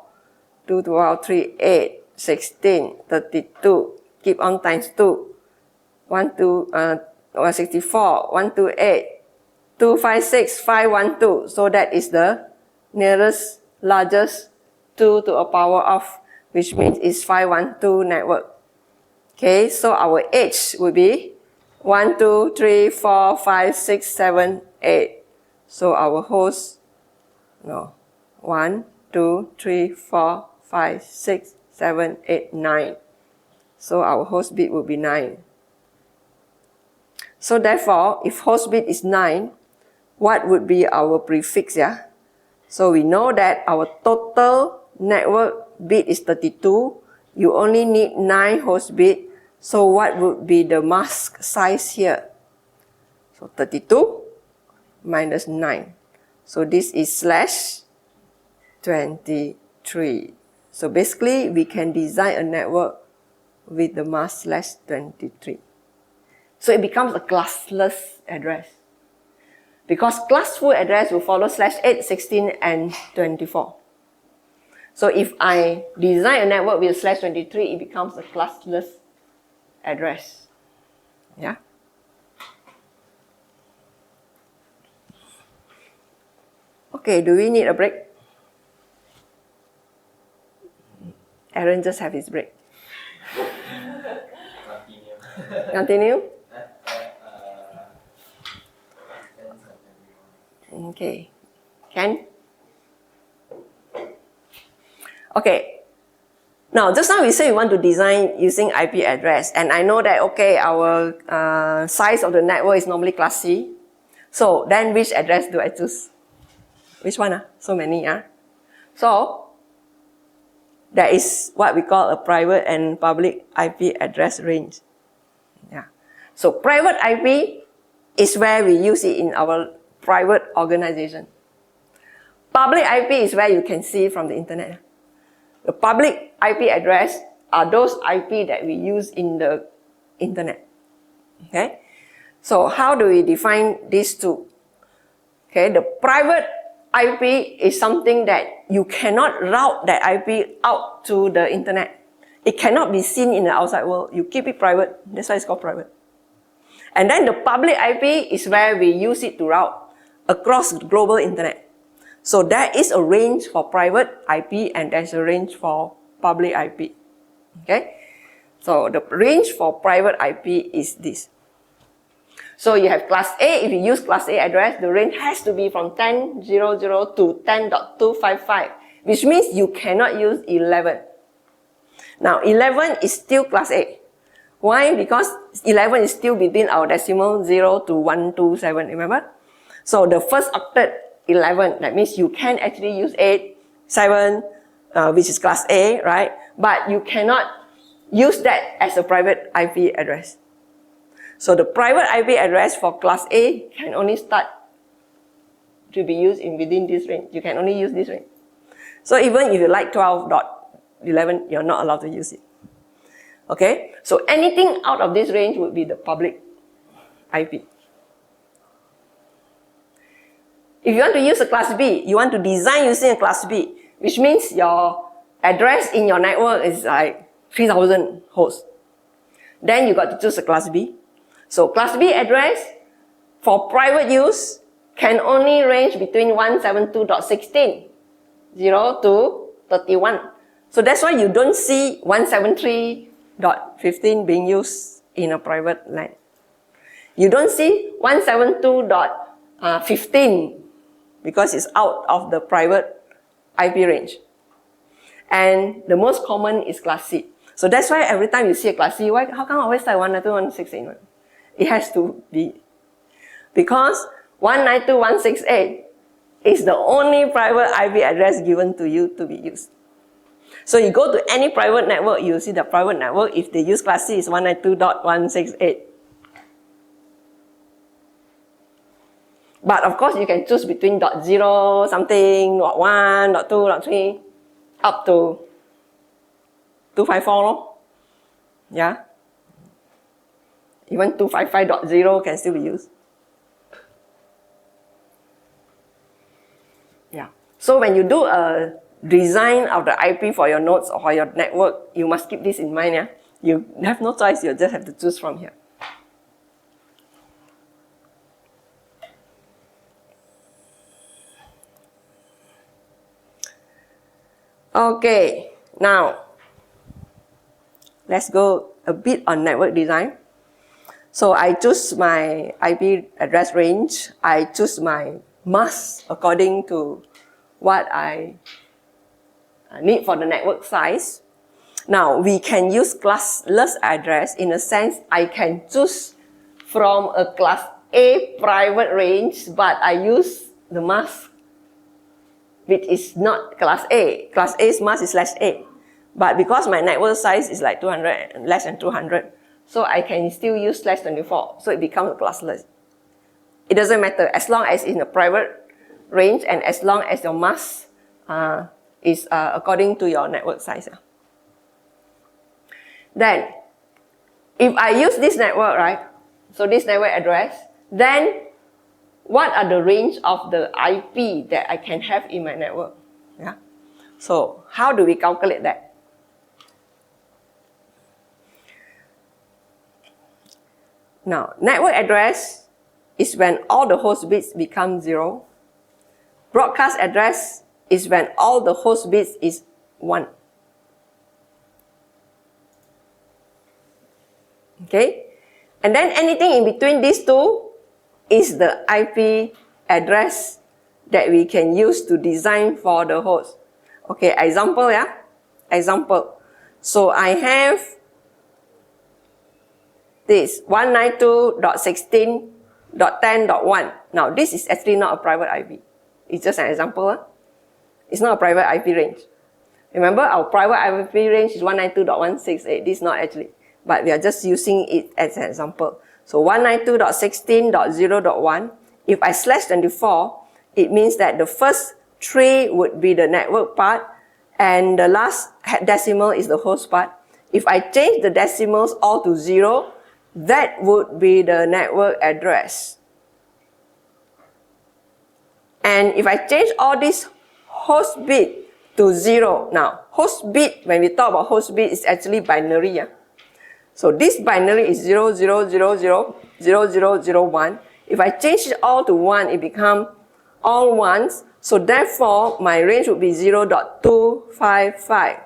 2 to the power of 3, 8, 16, 32, keep on times 2, 64, 128, 256, 512. So that is the nearest, largest 2 to a power of which means it's 512 network. Okay, so our H will be 1, 2, 3, 4, 5, 6, 7, 8. So our host, 1, 2, 3, 4, 5, 6, 7, 8, 9. So our host bit will be 9. So therefore, if host bit is 9, what would be our prefix, yeah? So we know that our total network bit is 32. You only need 9 host bit. So what would be the mask size here? So 32 minus 9. So this is slash 23. So basically, we can design a network with the mask slash 23. So it becomes a classless address. Because classful address will follow slash 8, 16, and 24. So if I design a network with slash 23, it becomes a classless address. Yeah? Okay, do we need a break? Aaron just have his break. Continue. Continue? Depends on everyone. Okay. Can? Okay. Now, just now we say we want to design using IP address. And I know that, okay, our size of the network is normally class C. So, then which address do I choose? Which one? So many. So, there is what we call a private and public IP address range. Yeah. So, private IP is where we use it in our private organization. Public IP is where you can see from the internet. The public IP address are those IP that we use in the internet. Okay? So how do we define these two? Okay, the private IP is something that you cannot route that IP out to the internet. It cannot be seen in the outside world. You keep it private. That's why it's called private. And then the public IP is where we use it to route across the global internet. So there is a range for private IP and there's a range for public IP. Okay? So the range for private IP is this. So you have class A. If you use class A address, the range has to be from 10.00 to 10.255, which means you cannot use 11. Now 11 is still class A. Why? Because 11 is still between our decimal 0 to 127, remember? So the first octet 11, that means you can actually use 8, 7, which is class A, right? But you cannot use that as a private IP address. So the private IP address for class A can only start to be used within this range. You can only use this range. So even if you like 12.11, you're not allowed to use it. Okay? So anything out of this range would be the public IP. If you want to use a class B, you want to design using a class B, which means your address in your network is like 3,000 hosts. Then you got to choose a class B. So class B address for private use can only range between 172.16, 0 to 31. So that's why you don't see 173.15 being used in a private LAN. You don't see 172.15 because it's out of the private IP range. And the most common is class C. So that's why every time you see a class C, how come always like 192.168? It has to be. Because 192.168 is the only private IP address given to you to be used. So you go to any private network, you see the private network, if they use class C, is 192.168. But of course, you can choose between .0 something, .1, .2, .3, up to 254. Yeah. Even 255.0 can still be used. Yeah. So when you do a design of the IP for your nodes or for your network, you must keep this in mind. Yeah. You have no choice, you just have to choose from here. Okay, now let's go a bit on network design. So I choose my IP address range. I choose my mask according to what I need for the network size. Now, we can use classless address in a sense I can choose from a class A private range, but I use the mask which is not class A. Class A's mask is /A. But because my network size is like 200 and less than 200, so I can still use /24. So it becomes classless. It doesn't matter as long as it's in a private range and as long as your mask is according to your network size. Then, if I use this network, right? So this network address, then what are the range of the IP that I can have in my network? Yeah. So how do we calculate that? Now, network address is when all the host bits become 0. Broadcast address is when all the host bits is 1. Okay? And then anything in between these two is the IP address that we can use to design for the host. Okay, example, yeah? Example. So I have this 192.16.10.1. Now, this is actually not a private IP. It's just an example. It's not a private IP range. Remember, our private IP range is 192.168. This is not actually. But we are just using it as an example. So 192.16.0.1, if I /24, it means that the first 3 would be the network part and the last decimal is the host part. If I change the decimals all to 0, that would be the network address. And if I change all this host bit to 0, now host bit, when we talk about host bit, is actually binary. Yeah? So this binary is 0, 0, 0, 0, 0, 0, 0, 1. If I change it all to 1, it becomes all ones. So therefore, my range would be 0.255.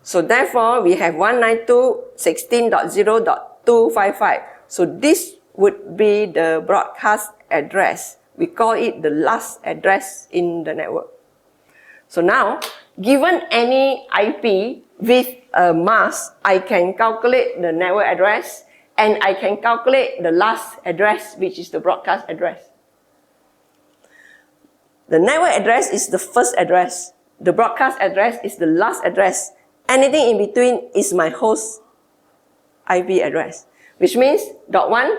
So therefore, we have 192.16.0.255. So this would be the broadcast address. We call it the last address in the network. So now, given any IP with a mask, I can calculate the network address and I can calculate the last address, which is the broadcast address. The network address is the first address. The broadcast address is the last address. Anything in between is my host IP address, which means .1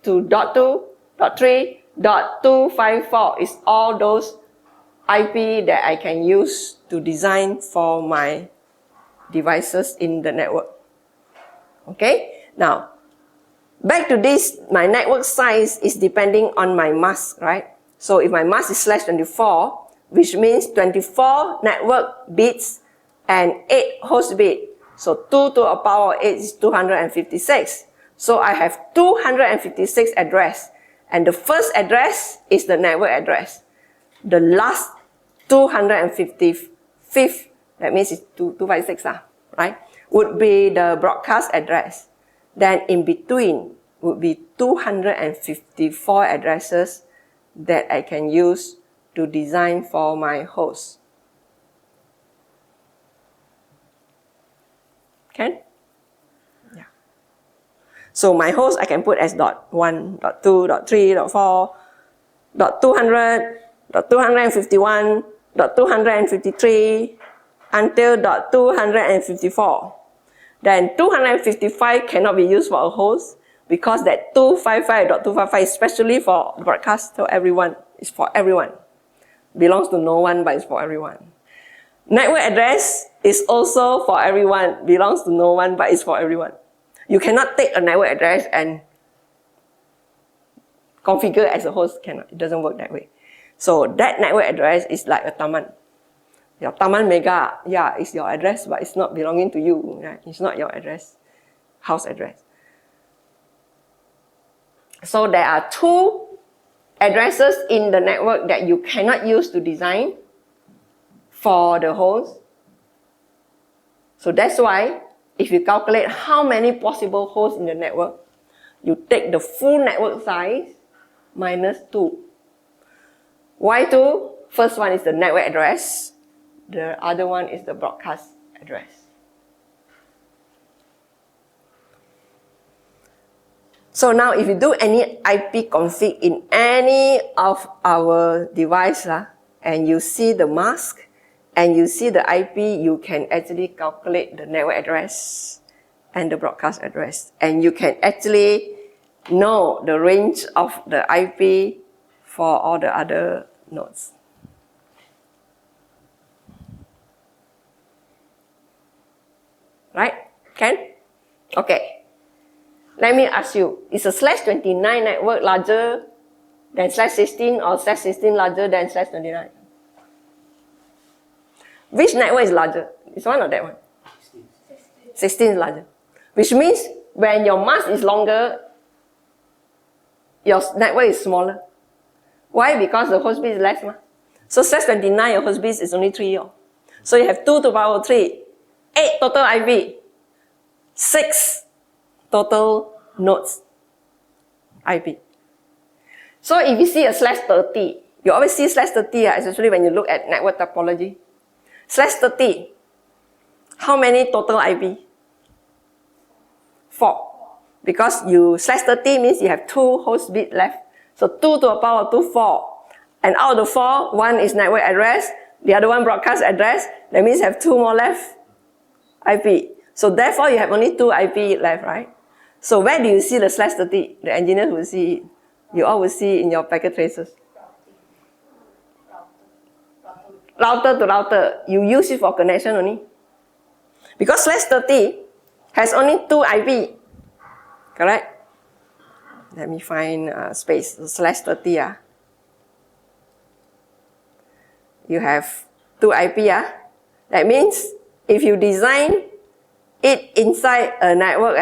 to .2, .3, .254 is all those IP that I can use to design for my devices in the network. Okay, now back to this, my network size is depending on my mask, right? So if my mask is /24, which means 24 network bits and 8 host bits. So 2 to the power of 8 is 256. So I have 256 address. And the first address is the network address. The last 255th, that means it's 256, right? Would be the broadcast address. Then in between would be 254 addresses that I can use to design for my host. Okay? Yeah. So my host I can put as .1, .2, .3, .4, .200, .251, .253 until .254. Then 255 cannot be used for a host because that 255.255 is specially for broadcast to everyone. It's for everyone. Belongs to no one, but it's for everyone. Network address is also for everyone. Belongs to no one, but it's for everyone. You cannot take a network address and configure as a host. Cannot. It doesn't work that way. So that network address is like a taman. Your taman mega, yeah, it's your address, but it's not belonging to you. Right? It's not your address, house address. So there are 2 addresses in the network that you cannot use to design for the host. So that's why if you calculate how many possible hosts in the network, you take the full network size minus 2. Why 2? First one is the network address. The other one is the broadcast address. So now if you do any IP config in any of our device and you see the mask and you see the IP, you can actually calculate the network address and the broadcast address. And you can actually know the range of the IP for all the other nodes. Right? Can? Okay. Let me ask you, is a /29 network larger than /16 or /16 larger than /29? Which network is larger? This one or that one? 16 is larger. Which means when your mask is longer, your network is smaller. Why? Because the host bit is less. So /29, your host bit is only 3. So you have 2 to the power 3. 8 total IP. 6 total nodes IP. So if you see a /30, you always see /30, especially when you look at network topology. /30, how many total IP? 4. Because you /30 means you have 2 host bits left. So 2 to the power 2, 4. And out of the 4, one is network address, the other one broadcast address. That means you have 2 more left IP. So therefore you have only 2 IP left, right? So where do you see the /30? The engineers will see it. You all will see in your packet traces. Router to router. You use it for connection only. Because /30 has only 2 IP. Correct? Let me find space. /30. You have 2 IP. That means if you design it inside a network,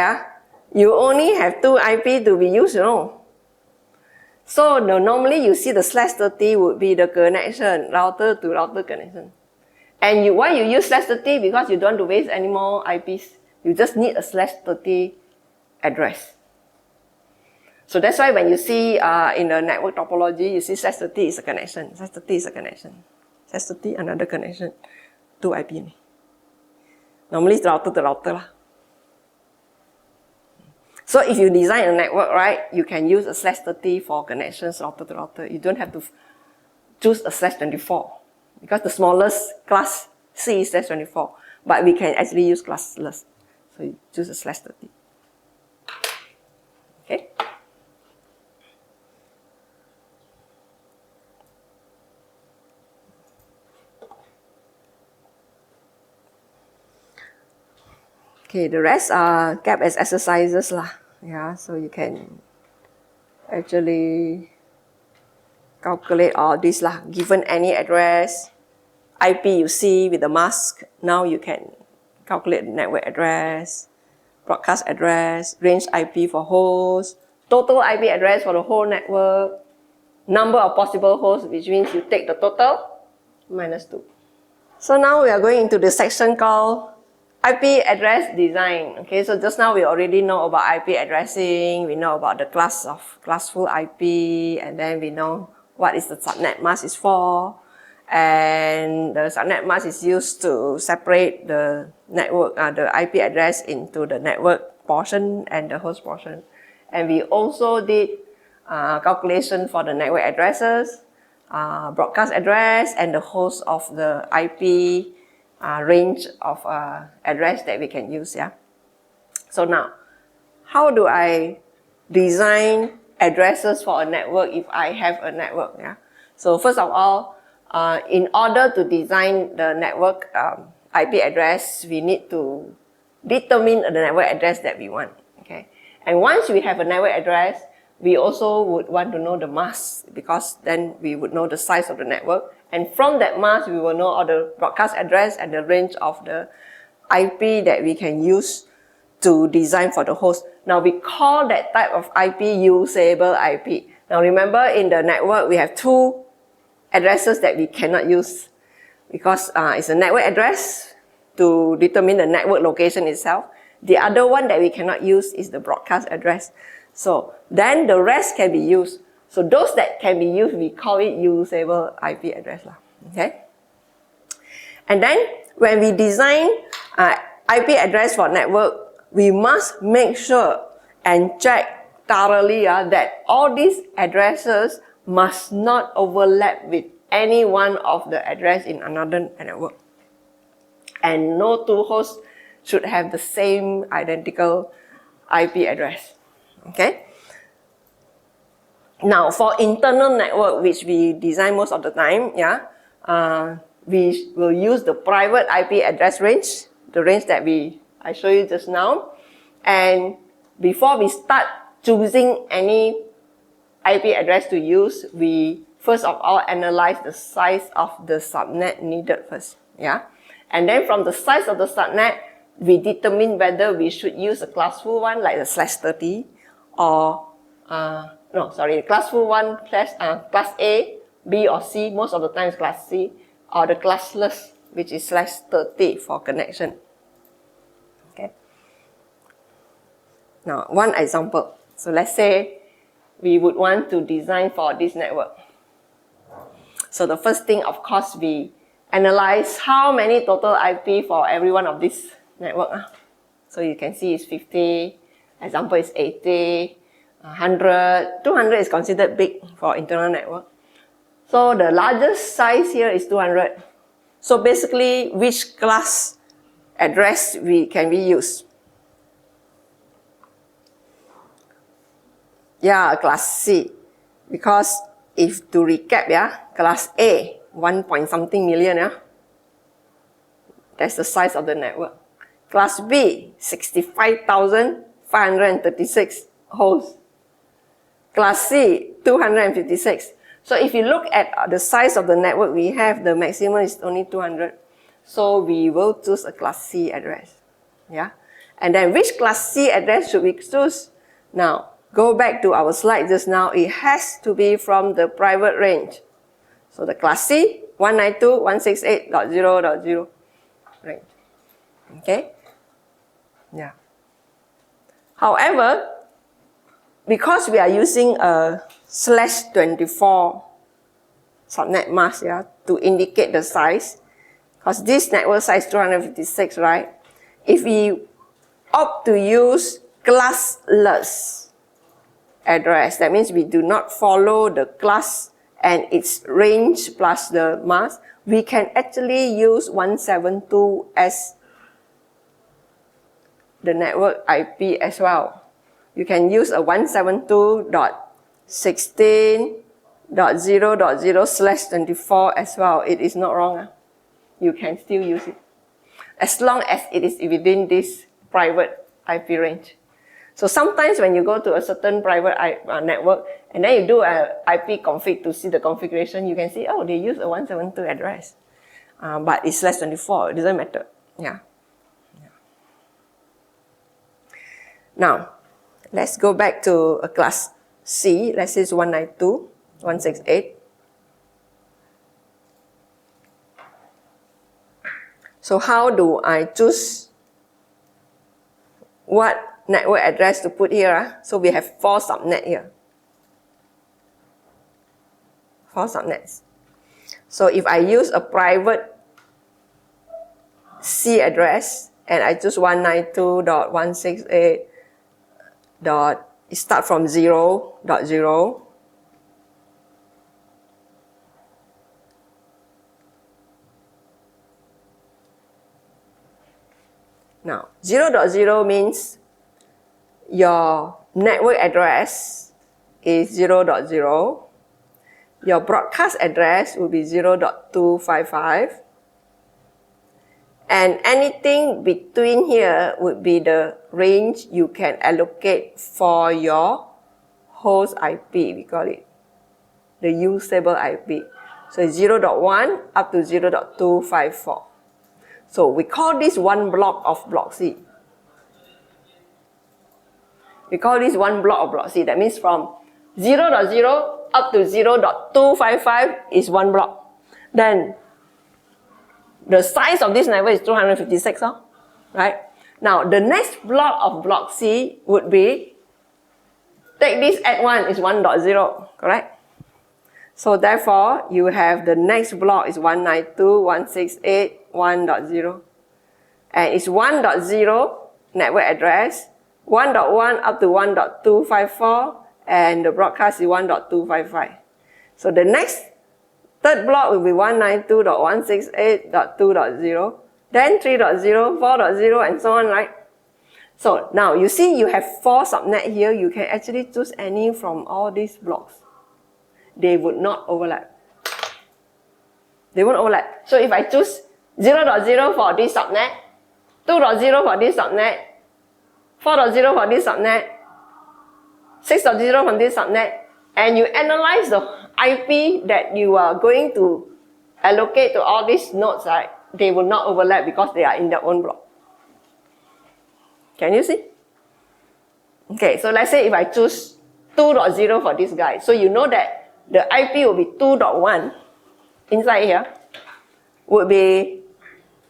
you only have 2 IP to be used, So normally you see the /30 would be the connection, router to router connection. And why you use /30? Because you don't want to waste any more IPs. You just need a /30 address. So that's why when you see in the network topology, you see /30 is a connection, /30 is a connection, /30 another connection, 2 IP only. Normally it's router to router. So if you design a network, right, you can use a /30 for connections router to router. You don't have to choose a /24 because the smallest class C is /24, but we can actually use classless. So you choose a /30. Okay. Okay, the rest are kept as exercises so you can actually calculate all this Given any address, IP you see with the mask, now you can calculate the network address, broadcast address, range IP for hosts, total IP address for the whole network, number of possible hosts, which means you take the total minus 2. So now we are going into the section called IP address design. Okay, so just now we already know about IP addressing, we know about the classful IP, and then we know what is the subnet mask is for. And the subnet mask is used to separate the network, the IP address into the network portion and the host portion. And we also did calculation for the network addresses, broadcast address, and the host of the IP range of address that we can use. So now, how do I design addresses for a network if I have a network? So first of all, in order to design the network IP address, we need to determine the network address that we want. Okay, and once we have a network address, we also would want to know the mask, because then we would know the size of the network. And from that mask, we will know all the broadcast address and the range of the IP that we can use to design for the host. Now we call that type of IP usable IP. Now remember, in the network, we have 2 addresses that we cannot use, because it's a network address to determine the network location itself. The other one that we cannot use is the broadcast address. So then the rest can be used. So those that can be used, we call it usable IP address. Okay? And then when we design IP address for network, we must make sure and check thoroughly that all these addresses must not overlap with any one of the address in another network. And no two hosts should have the same identical IP address. Okay? Now, for internal network, which we design most of the time, we will use the private IP address range, the range that I showed you just now. And before we start choosing any IP address to use, we first of all analyze the size of the subnet needed first. And then from the size of the subnet, we determine whether we should use a classful one like the /30 or classful one class A, B or C, most of the time it's class C, or the classless, which is /30 for connection. Okay. Now, one example. So let's say we would want to design for this network. So the first thing, of course, we analyze how many total IP for every one of these network. So you can see it's 50, example is 80, 100, 200 is considered big for internal network. So the largest size here is 200. So basically, which class address can we use? Class C. Because if to recap, class A, 1 point something million, that's the size of the network. Class B, 65,536 hosts. Class C, 256. So if you look at the size of the network we have, the maximum is only 200. So we will choose a class C address. And then which class C address should we choose? Now, go back to our slide just now. It has to be from the private range. So the class C, 192.168.0.0 range. Okay? However, because we are using a /24 subnet mask to indicate the size, because this network size is 256, right? If we opt to use classless address, that means we do not follow the class and its range plus the mask, we can actually use 172 as the network IP as well. You can use a 172.16.0.0/24 as well. It is not wrong. You can still use it as long as it is within this private IP range. So sometimes when you go to a certain private network and then you do an IP config to see the configuration, you can see, oh, they use a 172 address. But it's /24, it doesn't matter. Now, let's go back to a class C. Let's say it's 192.168. So how do I choose what network address to put here? So we have 4 subnets here. 4 subnets. So if I use a private C address and I choose 192.168. It starts from 0.0. Now, 0.0 means your network address is 0.0. Your broadcast address will be 0.255. And anything between here would be the range you can allocate for your host IP, we call it the usable IP. So it's 0.1 up to 0.254. So we call this one block of block C. We call this one block of block C. That means from 0.0 up to 0.255 is one block. Then the size of this network is 256, right? Now, the next block of block C would be, take this at 1 is 1.0, correct? So therefore, you have the next block is 192.168.1.0. And it's 1.0 network address, 1.1 up to 1.254, and the broadcast is 1.255. So the next third block will be 192.168.2.0, then 3.0, 4.0, and so on, right? So now you see you have 4 subnet here. You can actually choose any from all these blocks. They would not overlap. They won't overlap. So if I choose 0.0 for this subnet, 2.0 for this subnet, 4.0 for this subnet, 6.0 from this subnet, and you analyze the IP that you are going to allocate to all these nodes, right? They will not overlap because they are in their own block. Can you see? Okay, so let's say if I choose 2.0 for this guy, so you know that the IP will be 2.1 inside here, would be,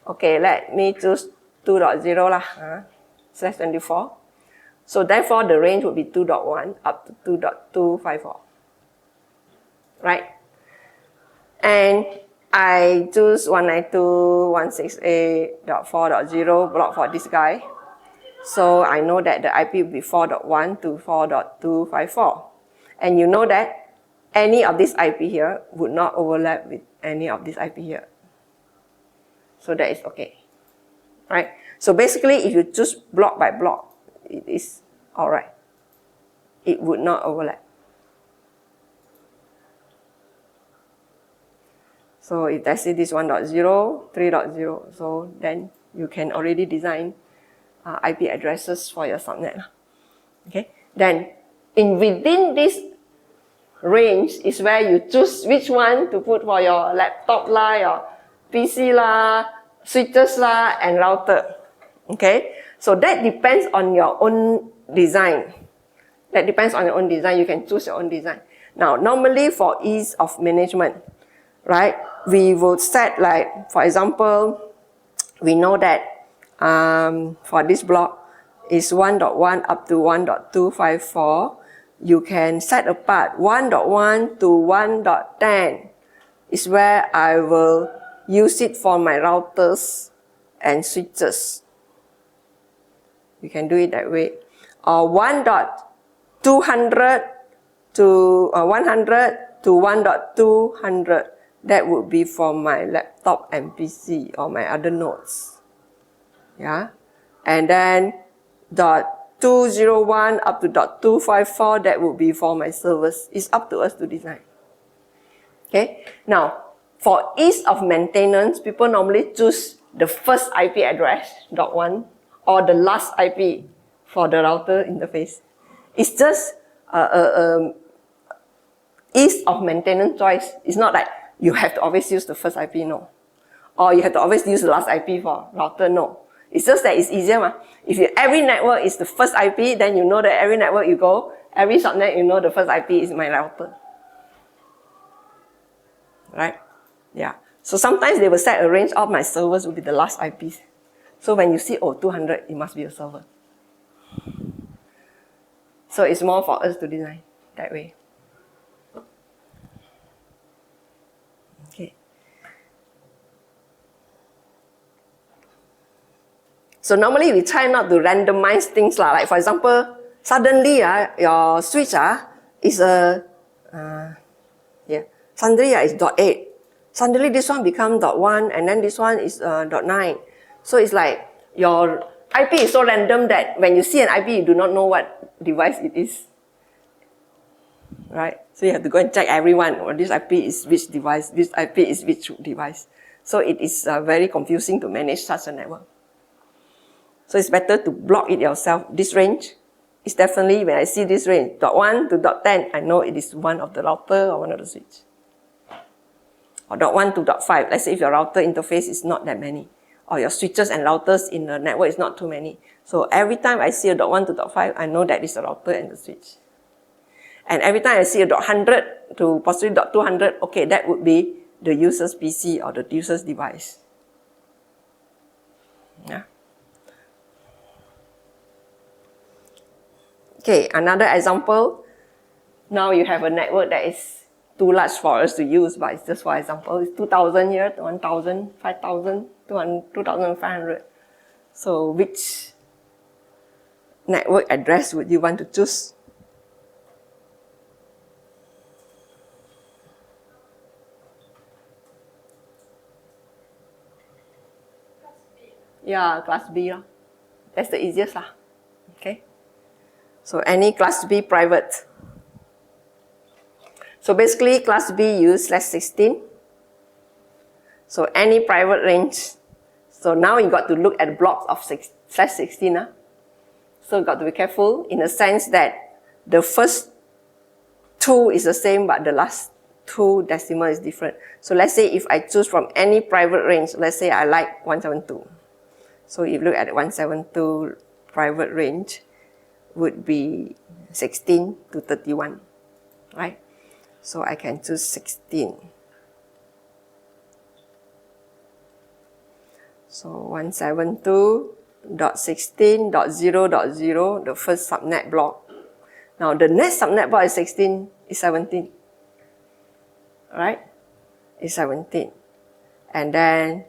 okay, let me choose 2.0 lah, /24. So therefore the range would be 2.1 up to 2.254, right? And I choose 192.168.4.0 block for this guy. So I know that the IP will be 4.1 to 4.254. And you know that any of this IP here would not overlap with any of this IP here. So that is okay, right? So basically, if you choose block by block, it is all right. It would not overlap. So if I say this 1.0, 3.0, so then you can already design IP addresses for your subnet. Okay. Then within this range is where you choose which one to put for your laptop lah, your PC lah, switches lah, and router. Okay. So that depends on your own design. That depends on your own design. You can choose your own design. Now, normally for ease of management, right, we will set like, for example, we know that for this block is 1.1 up to 1.254. You can set apart 1.1 to 1.10 is where I will use it for my routers and switches. You can do it that way. Or 1.200 to 100 to 1.200. That would be for my laptop and PC or my other nodes. Yeah. And then .201 up to .254, that would be for my servers. It's up to us to design. Okay. Now, for ease of maintenance, people normally choose the first IP address, .1, or the last IP for the router interface. It's just ease of maintenance choice. It's not like you have to always use the first IP, no. Or you have to always use the last IP for router, no. It's just that it's easier. If every network is the first IP, then you know that every network you go, every subnet, you know the first IP is my router. Right? Yeah. So sometimes they will set a range of my servers will be the last IPs. So when you see, oh, 200, it must be a server. So it's more for us to design that way. Okay. So normally we try not to randomize things lah. Like for example, suddenly your switch is a suddenly is .8. Suddenly this one become .1 and then this one is .9. So it's like your IP is so random that when you see an IP, you do not know what device it is. Right? So you have to go and check everyone. Or this IP is which device, this IP is which device. So it is very confusing to manage such a network. So it's better to block it yourself. This range is definitely, when I see this range, .1 to .10, I know it is one of the router or one of the switch. Or .1 to .5, let's say if your router interface is not that many, or your switches and routers in the network is not too many. So every time I see a .1 to .5, I know that is the router and the switch. And every time I see a .100 to possibly .200, okay, that would be the user's PC or the user's device. Yeah. Okay, another example. Now you have a network that is too large for us to use, but it's just for example. It's 2,000 here, 1,000, 5,000, 2,500. So which network address would you want to choose? Yeah, class B. That's the easiest. Okay. So any class B private. So basically class B use /16. So any private range. So now you got to look at blocks of /16. So you got to be careful in the sense that the first two is the same, but the last two decimal is different. So let's say if I choose from any private range, let's say I like 172. So if you look at 172 private range, would be 16 to 31, right? So I can choose 16. So 172.16.0.0, the first subnet block. Now the next subnet block is 17, right? Is 17. And then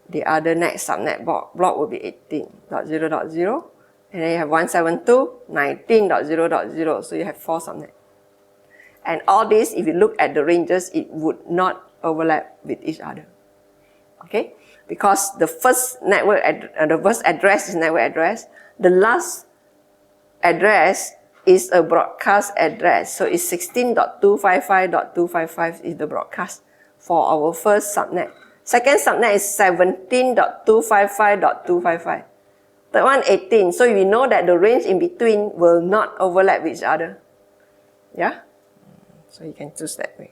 the other next subnet block will be 18.0.0. And then you have 172.19.0.0. So you have 4 subnets. And all this, if you look at the ranges, it would not overlap with each other. Okay? Because the first network, the first address is network address. The last address is a broadcast address. So it's 16.255.255 is the broadcast for our first subnet. Second subnet is 17.255.255. Third one, 18. So we know that the range in between will not overlap with each other. Yeah? So you can choose that way.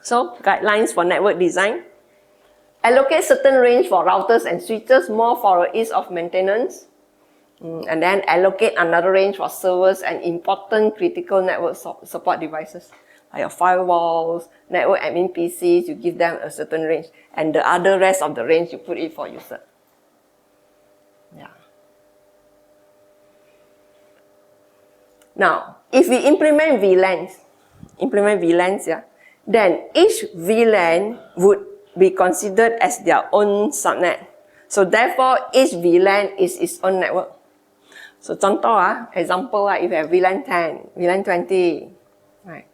So, guidelines for network design. Allocate certain range for routers and switches, more for ease of maintenance. And then allocate another range for servers and important critical network support devices. Like your firewalls, network admin PCs, you give them a certain range. And the other rest of the range, you put it for user. Yeah. Now, if we implement VLANs, yeah, then each VLAN would be considered as their own subnet. So therefore, each VLAN is its own network. So contoh, example, if you have VLAN 10, VLAN 20, right?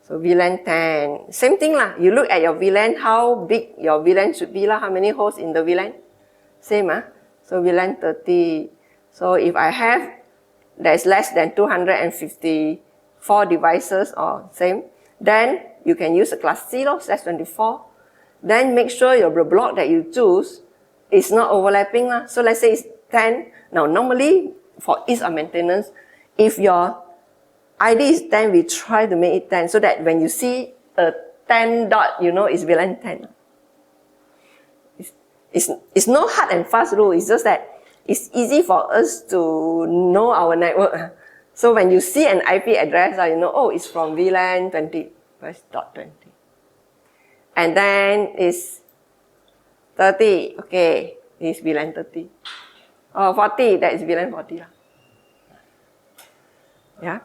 So VLAN 10, same thing lah. You look at your VLAN, how big your VLAN should be lah, how many hosts in the VLAN? Same So VLAN 30. So if I have, there's less than 254 devices or same, then you can use a class C /24. Then make sure your block that you choose is not overlapping lah. So let's say it's 10. Now normally for ease of maintenance, if your ID is 10, we try to make it 10 so that when you see a 10 dot, you know it's VLAN 10. It's no hard and fast rule. It's just that it's easy for us to know our network. So when you see an IP address, you know, oh, it's from VLAN 20. Where's dot 20? And then it's 30. Okay, it's VLAN 30. Oh, 40, that is VLAN 40. Yeah.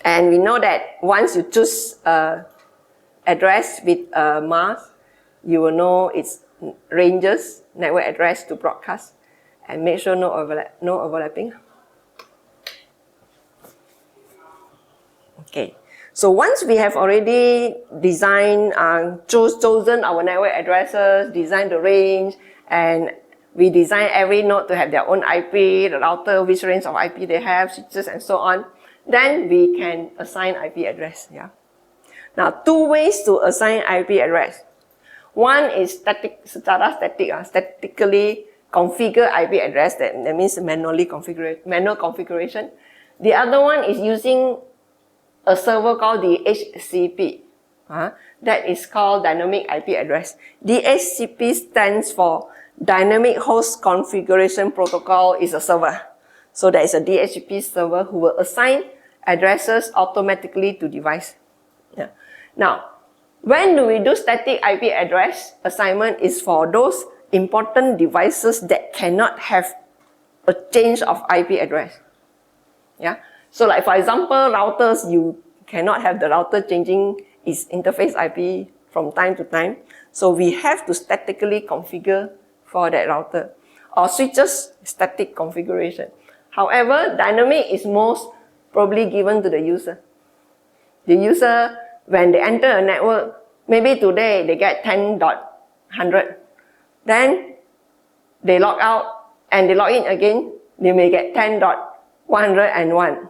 And we know that once you choose address with a mask, you will know its ranges, network address to broadcast, and make sure no overlapping. Okay. So once we have already designed, chosen our network addresses, designed the range, and we design every node to have their own IP, the router, which range of IP they have, switches, and so on, then we can assign IP address. Yeah. Now, 2 ways to assign IP address. One is statically configure IP address, that means manual configuration. The other one is using a server called DHCP. That is called dynamic IP address. DHCP stands for Dynamic Host Configuration Protocol, is a server. So there is a DHCP server who will assign addresses automatically to device. Yeah. Now, when do we do static IP address assignment is for those important devices that cannot have a change of IP address. Yeah. So like for example, routers, you cannot have the router changing its interface IP from time to time. So we have to statically configure for that router. Or switches, static configuration. However, dynamic is most probably given to the user. The user, when they enter a network, maybe today they get 10.100. Then they log out and they log in again, they may get 10.101.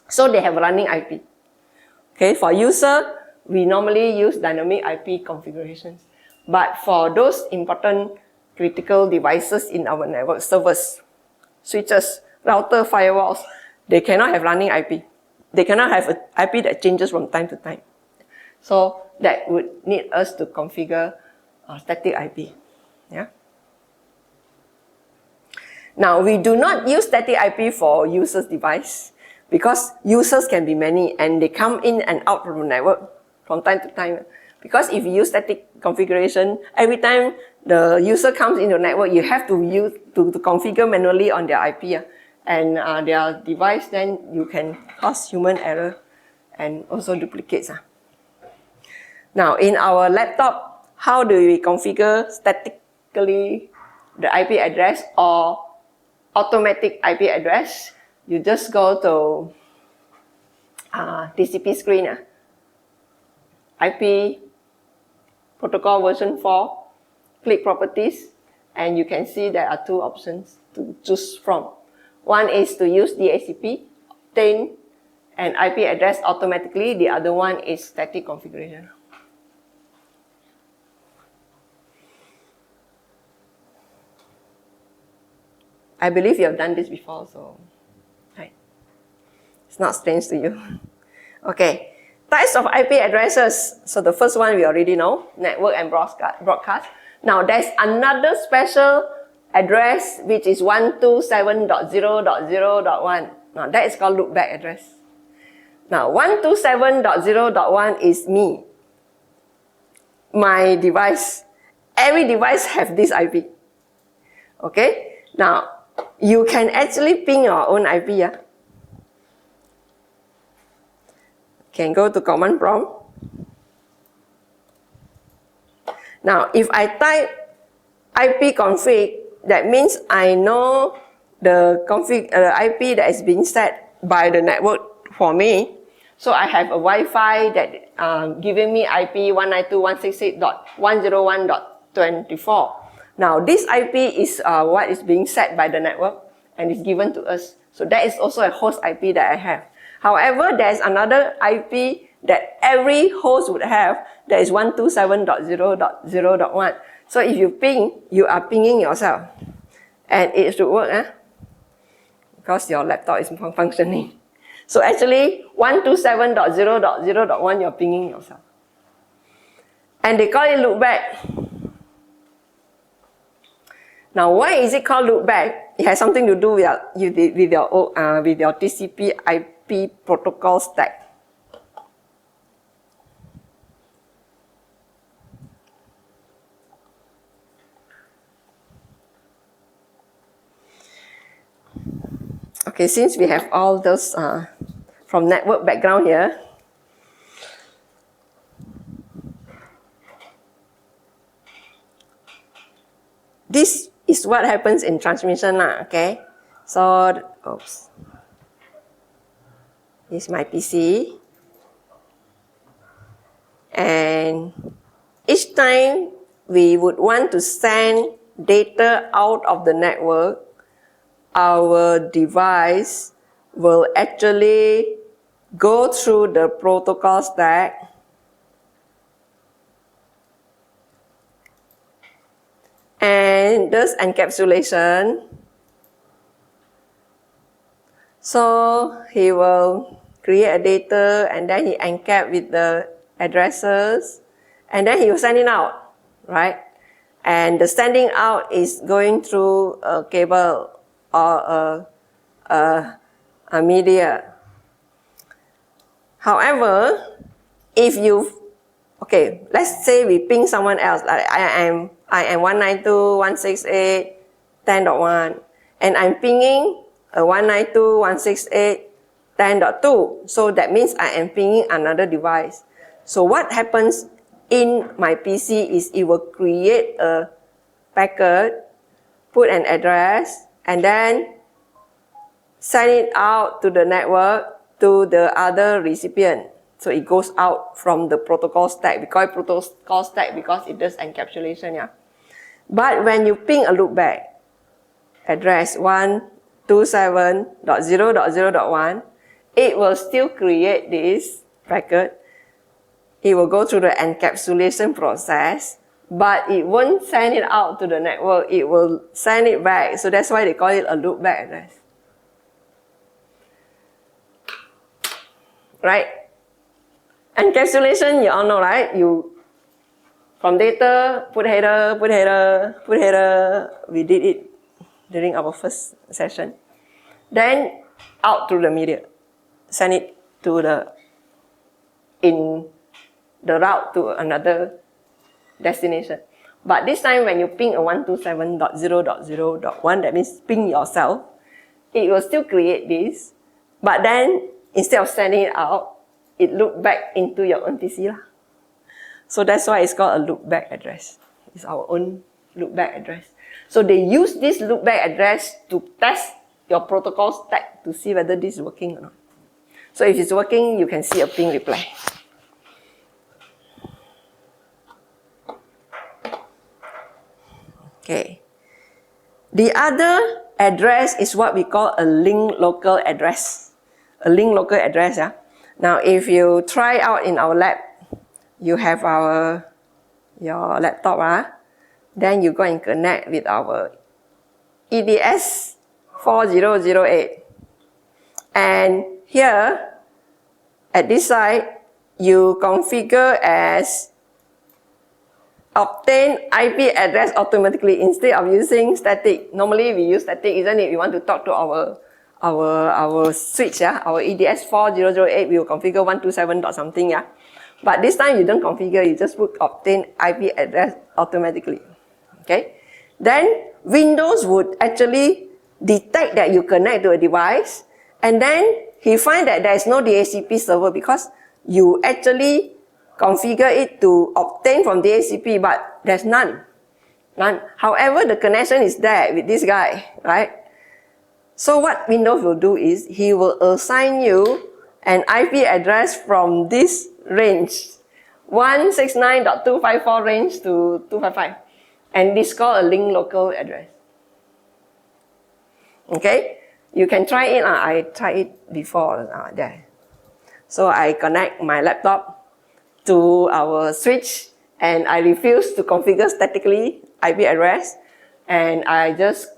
So they have a running IP. Okay, for user, we normally use dynamic IP configurations. But for those important critical devices in our network, servers, switches, router, firewalls, they cannot have running IP. They cannot have an IP that changes from time to time. So that would need us to configure static IP. Yeah. Now, we do not use static IP for users' device because users can be many and they come in and out from the network from time to time. Because if you use static configuration, every time the user comes into the network, you have to use to configure manually on their IP and their device, then you can cause human error and also duplicates. Now, in our laptop, how do we configure statically the IP address or automatic IP address? You just go to TCP screen, IP protocol version 4, click properties, and you can see there are two options to choose from. One is to use DHCP, obtain an IP address automatically. The other one is static configuration. I believe you have done this before, so it's not strange to you. Okay, types of IP addresses. So the first one we already know, network and broadcast. Now there's another special address which is 127.0.0.1. Now that is called loopback address. Now 127.0.1 is me, my device. Every device have this IP. Okay, now you can actually ping your own IP. Yeah? Can go to command prompt. Now, if I type IP config, that means I know the IP that is being set by the network for me. So I have a Wi-Fi that giving me IP 192.168.101.24. Now, this IP is what is being set by the network and is given to us. So that is also a host IP that I have. However, there's another IP that every host would have, that is 127.0.0.1. So if you ping, you are pinging yourself. And it should work, because your laptop is functioning. So actually, 127.0.0.1, you're pinging yourself. And they call it loopback. Now, why is it called loopback? It has something to do with your TCP IP protocol stack. Okay, since we have all those from network background here, this is what happens in transmission, okay? So, oops. This is my PC. And each time we would want to send data out of the network, our device will actually go through the protocol stack and does encapsulation. So he will create a data and then he encap with the addresses and then he will send it out, right? And the sending out is going through a cable or a media. However, if you Okay, let's say we ping someone else. Like I am 192.168.10.1, and I'm pinging a 192.168.10.2. So that means I am pinging another device. So what happens in my PC is it will create a packet, put an address, and then send it out to the network to the other recipient. So it goes out from the protocol stack. We call it protocol stack because it does encapsulation, yeah. But when you ping a loopback address 127.0.0.1, it will still create this packet. It will go through the encapsulation process, but it won't send it out to the network. It will send it back. So that's why they call it a loopback address. Right? Encapsulation, you all know, right? You from data, put header. We did it during our first session. Then out through the media. Send it to in the route to another destination. But this time when you ping a 127.0.0.1, that means ping yourself, it will still create this, but then instead of sending it out, it loop back into your own PC. So that's why it's called a loopback address. It's our own loopback address. So they use this loopback address to test your protocol stack to see whether this is working or not. So if it's working, you can see a ping reply. Okay. The other address is what we call a link local address. A link local address, yeah. Now, if you try out in our lab, you have your laptop, then you go and connect with our EDS 4008. And here, at this side, you configure as obtain IP address automatically instead of using static. Normally we use static, isn't it? We want to talk to our switch, our EDS 4008, we will configure 127 dot something, But this time you don't configure, you just put obtain IP address automatically. Okay? Then Windows would actually detect that you connect to a device, and then he find that there is no DHCP server because you actually configure it to obtain from DHCP, but there's none. However, the connection is there with this guy, right? So what Windows will do is, he will assign you an IP address from this range, 169.254 range to 255. And this is called a link local address. Okay? You can try it. I tried it before there. So I connect my laptop to our switch, and I refuse to configure statically IP address, and I just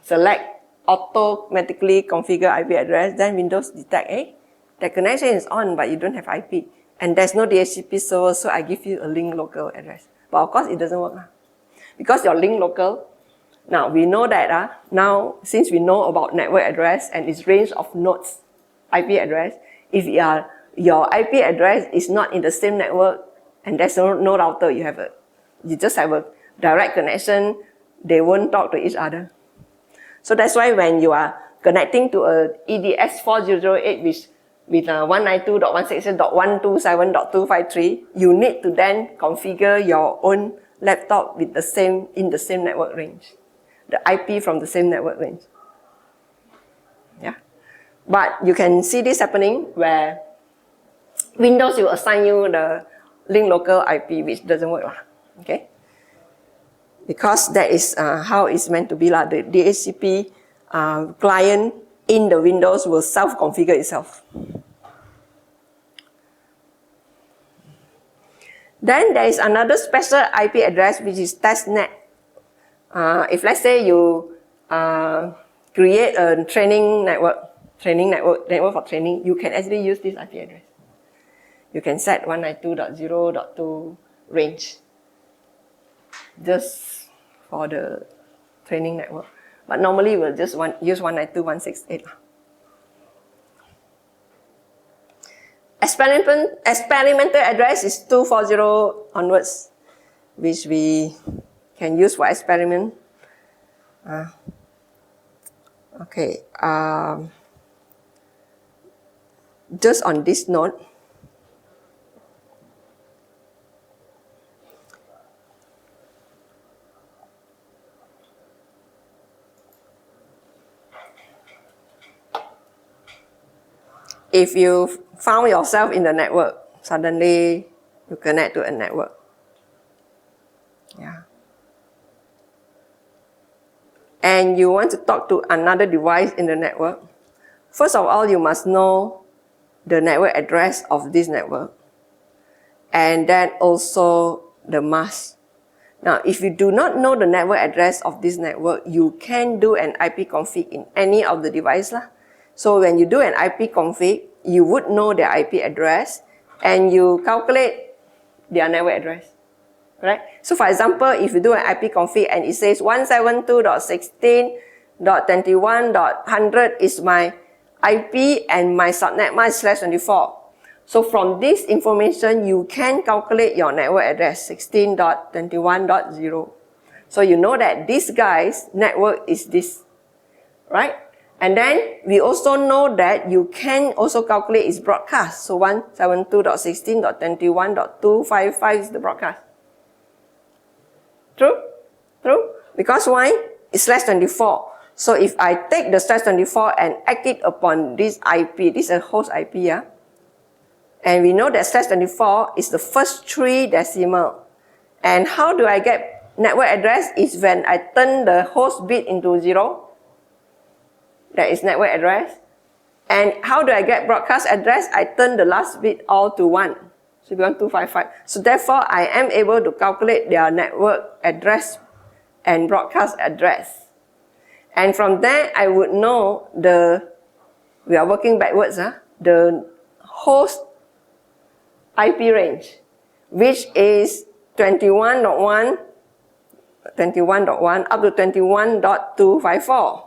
select automatically configure IP address. Then Windows detect, the connection is on, but you don't have IP, and there's no DHCP server, so I give you a link local address. But of course, it doesn't work because your link local. Now we know that now since we know about network address and its range of nodes IP address, if your IP address is not in the same network and there's no router, you just have a direct connection, they won't talk to each other. So that's why when you are connecting to a EDS 4008 with 192.168.127.253, you need to then configure your own laptop with in the same network range, the IP from the same network range. Yeah, but you can see this happening where Windows will assign you the link local IP, which doesn't work, okay? Because that is how it's meant to be. The DHCP client in the Windows will self-configure itself. Then there is another special IP address, which is testnet. If let's say you create a training network for training, you can actually use this IP address. You can set 192.0.2 range just for the training network. But normally we'll just use 192.168. experimental address is 240 onwards, which we can use for experiment. Okay, just on this note, if you found yourself in the network, suddenly you connect to a network. Yeah. And you want to talk to another device in the network. First of all, you must know the network address of this network, and then also the mask. Now, if you do not know the network address of this network, you can do an IP config in any of the devices. So when you do an IP config, you would know their IP address and you calculate their network address. Right? So for example, if you do an IP config and it says 172.16.21.100 is my IP and my subnet mask is /24. So from this information, you can calculate your network address 16.21.0. So you know that this guy's network is this, right? And then we also know that you can also calculate its broadcast. So 172.16.21.255 is the broadcast. True? True? Because why? It's /24. So if I take the /24 and act it upon this IP, this is a host IP, yeah? And we know that /24 is the first 3 decimal. And how do I get network address? Is when I turn the host bit into 0. That is network address. And how do I get broadcast address? I turn the last bit all to 1. So 1255. So therefore, I am able to calculate their network address and broadcast address. And from there, I would know we are working backwards, the host IP range, which is 21.1 up to 21.254.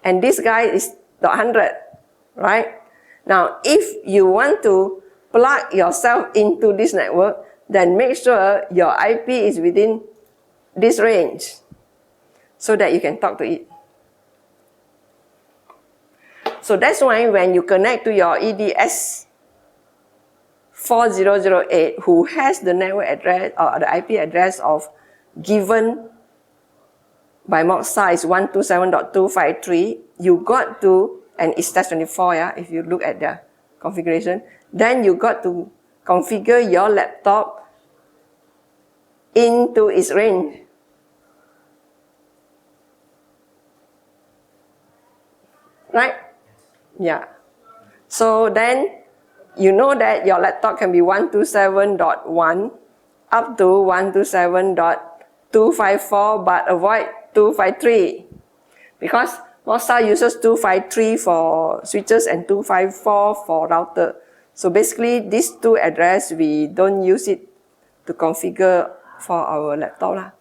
And this guy is .100, right? Now, if you want to plug yourself into this network, then make sure your IP is within this range so that you can talk to it. So that's why when you connect to your EDS 4008, who has the network address or the IP address of given by MOC size 127.253, you got to, and it's /24, yeah, if you look at the configuration, then you got to configure your laptop into its range. Right? Yeah. So then you know that your laptop can be 127.1 up to 127.254, but avoid 253 because MOSA uses 253 for switches and 254 for router. So basically, these two addresses, we don't use it to configure for our laptop.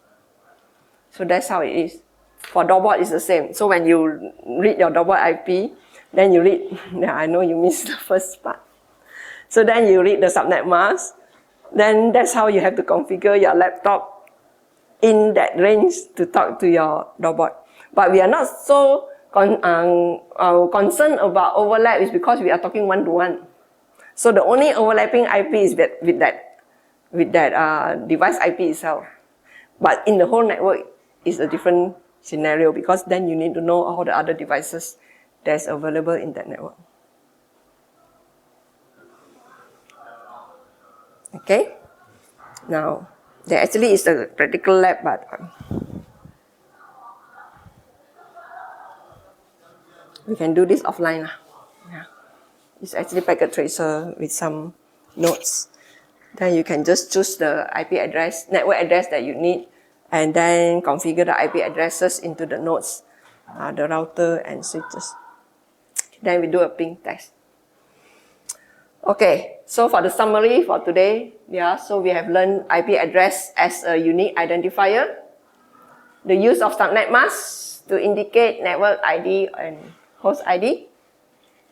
So that's how it is. For DORBOD, it's the same. So when you read your DORBOD IP, then you read, yeah, I know you missed the first part. So then you read the subnet mask. Then that's how you have to configure your laptop in that range to talk to your DORBOD. But we are not so concerned about overlap is because we are talking one-to-one. So the only overlapping IP is with that device IP itself. But in the whole network, it's a different scenario because then you need to know all the other devices that's available in that network. Okay? Now, there actually is a practical lab, but we can do this offline. Yeah. It's actually packet tracer with some nodes. Then you can just choose the IP address, network address that you need, and then configure the IP addresses into the nodes, the router and switches. Then we do a ping test. Okay, so for the summary for today, so we have learned IP address as a unique identifier, the use of subnet mask to indicate network ID and host ID,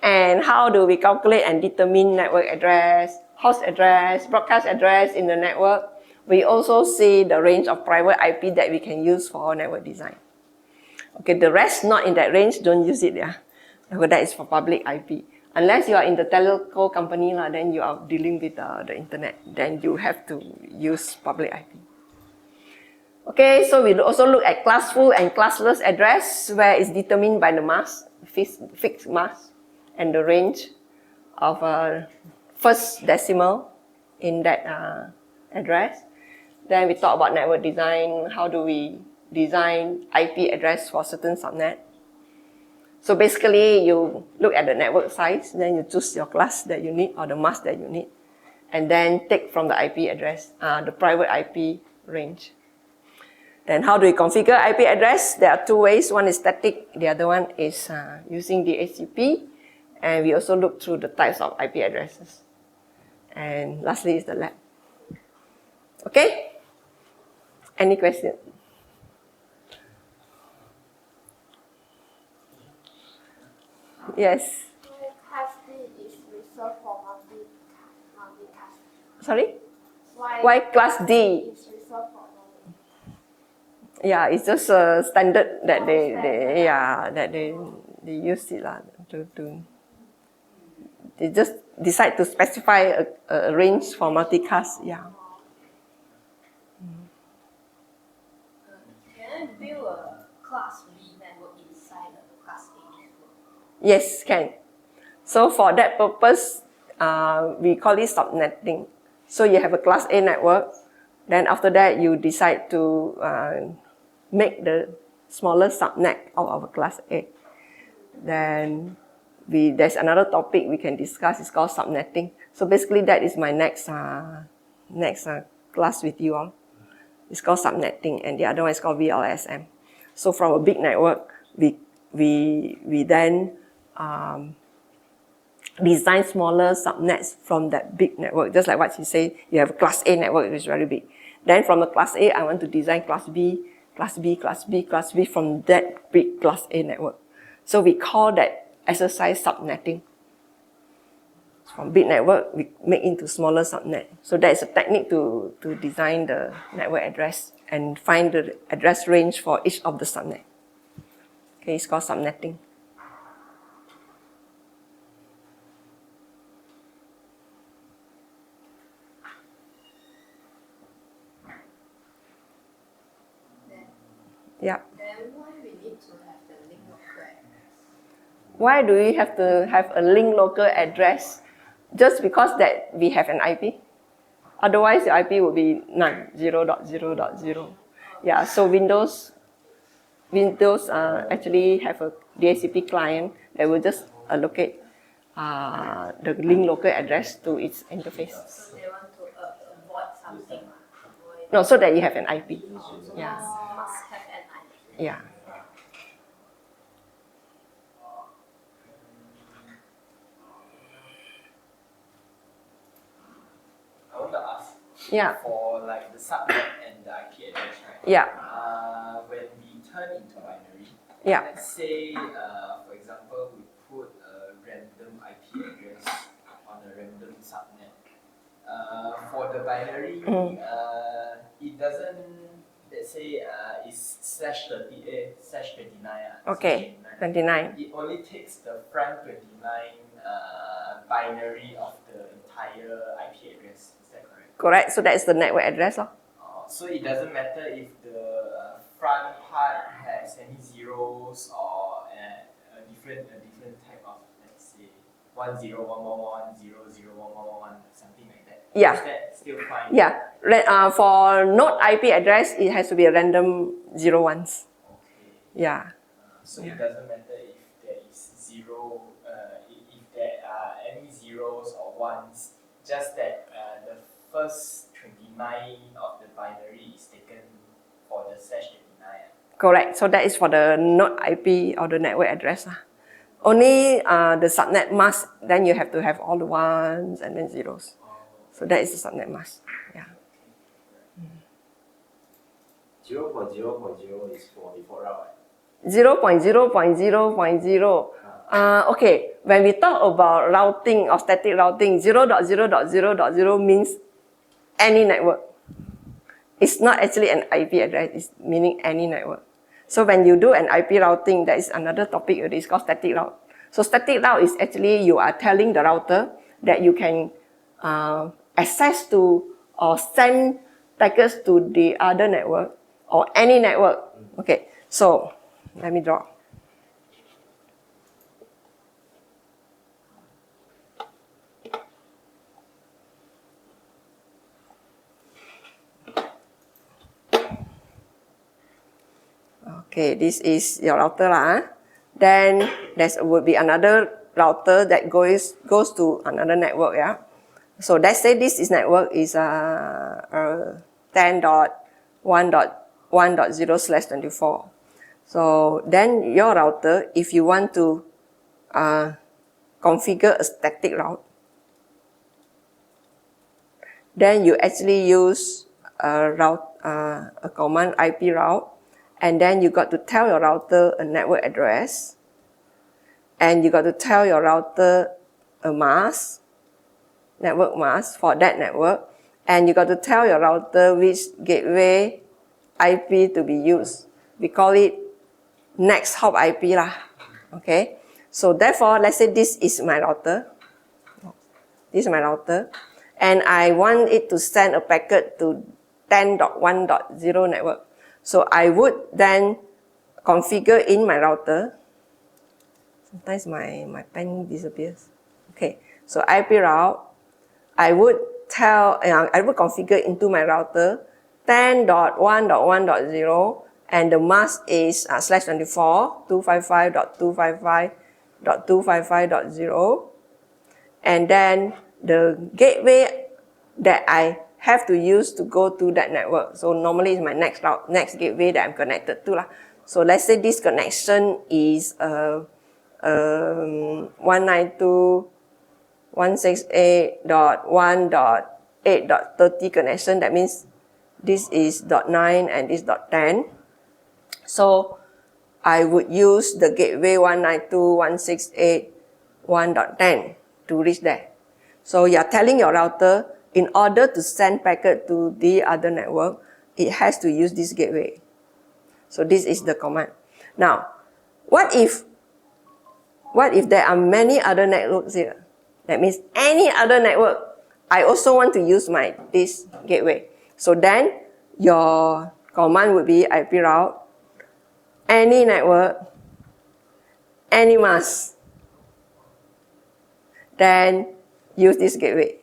And how do we calculate and determine network address, host address, broadcast address in the network? We also see the range of private IP that we can use for our network design. Okay, the rest not in that range, don't use it, yeah. That is for public IP. Unless you are in the telco company, then you are dealing with the internet, then you have to use public IP. Okay, so we also look at classful and classless address, where it's determined by the mask, fixed mask, and the range of first decimal in that address. Then we talk about network design. How do we design IP address for certain subnet? So basically, you look at the network size, then you choose your class that you need or the mask that you need, and then take from the IP address, the private IP range. Then how do we configure IP address? There are two ways. One is static, the other one is using DHCP, and we also look through the types of IP addresses. And lastly is the lab. Okay? Any question? Yes. Class D is reserved for multicast. Sorry? Why class D? Is reserved for multicast. Yeah, it's just a standard that they use it they just decide to specify a range for multicast. Yeah. Can I build a class B network inside the class A network? Yes, can. So for that purpose, we call it subnetting. So you have a class A network, then after that you decide to make the smaller subnet of our class A. Then there's another topic we can discuss, it's called subnetting. So basically that is my next class with you all. It's called subnetting, and the other one is called VLSM. So from a big network, we then design smaller subnets from that big network. Just like what you say, you have a class A network which is very big. Then from the class A, I want to design class B, class B, class B, class B from that big class A network. So we call that exercise subnetting. From big network, we make into smaller subnet. So that is a technique to design the network address and find the address range for each of the subnet. Okay, it's called subnetting. Yeah. Then why we need to have the link local address? Why do we have to have a link local address? Just because that we have an IP? Otherwise, the IP would be none, 0.0.0. Yeah, so Windows actually have a DHCP client that will just allocate the link local address to its interface. So they want to avoid something. No, so that you have an IP. Yeah. Must have an IP. Yeah. I want to ask. Yeah. For like the subnet and the IP address, right? Yeah. When we turn into binary, Yeah. let's say, for example, we put a random IP address on a random subnet. For the binary, it doesn't, let's say, it's /30, /29. Okay, 29. It only takes the front 29 binary of the entire IP address. Is that correct? Correct. So that is the network address. So it doesn't matter if the front part has any zeros or a different type of, let's say, 10.111.0.0.111, something like that. Yeah. Is that still fine? Yeah. For node IP address, it has to be a random 0 ones. Okay. Yeah. So it doesn't matter if there is zero, if there are any zeros or ones, just that the first 29 of the binary is taken for the /29. Correct. So that is for the node IP or the network address. Only the subnet mask, then you have to have all the ones and then zeros. So that is the subnet mask. Yeah. 0.0.0 is for default route. 0.0.0.0. Okay. when we talk about routing or static routing, 0.0.0.0 means any network. It's not actually an IP address, it's meaning any network. So when you do an IP routing, that is another topic, it is called static route. So static route is actually you are telling the router that you can access to or send packets to the other network or any network. Okay, so let me draw. Okay, this is your router lah. Then there would be another router that goes to another network. Yeah. So let's say this is network is 10.1.1.0/24. So then your router, if you want to configure a static route, then you actually use a command IP route. And then you got to tell your router a network address. And you got to tell your router a mask, network mask for that network. And you got to tell your router which gateway IP to be used. We call it next hop IP lah. Okay. So therefore, let's say this is my router. This is my router. And I want it to send a packet to 10.1.0 network. So I would then configure in my router. Sometimes my pen disappears. Okay, so IP route, I would configure into my router 10.1.1.0 and the mask is /24 255.255.255.0 and then the gateway that I have to use to go to that network. So normally it's my next route, next gateway that I'm connected to lah. So let's say this connection is 192.168.1.8.30 connection. That means this is .9 and this .10. So I would use the gateway 192.168.1.10 to reach there. So you're telling your router, in order to send packet to the other network, it has to use this gateway. So this is the command. Now, what if there are many other networks here? That means any other network, I also want to use this gateway. So then your command would be IP route, any network, any mask, then use this gateway.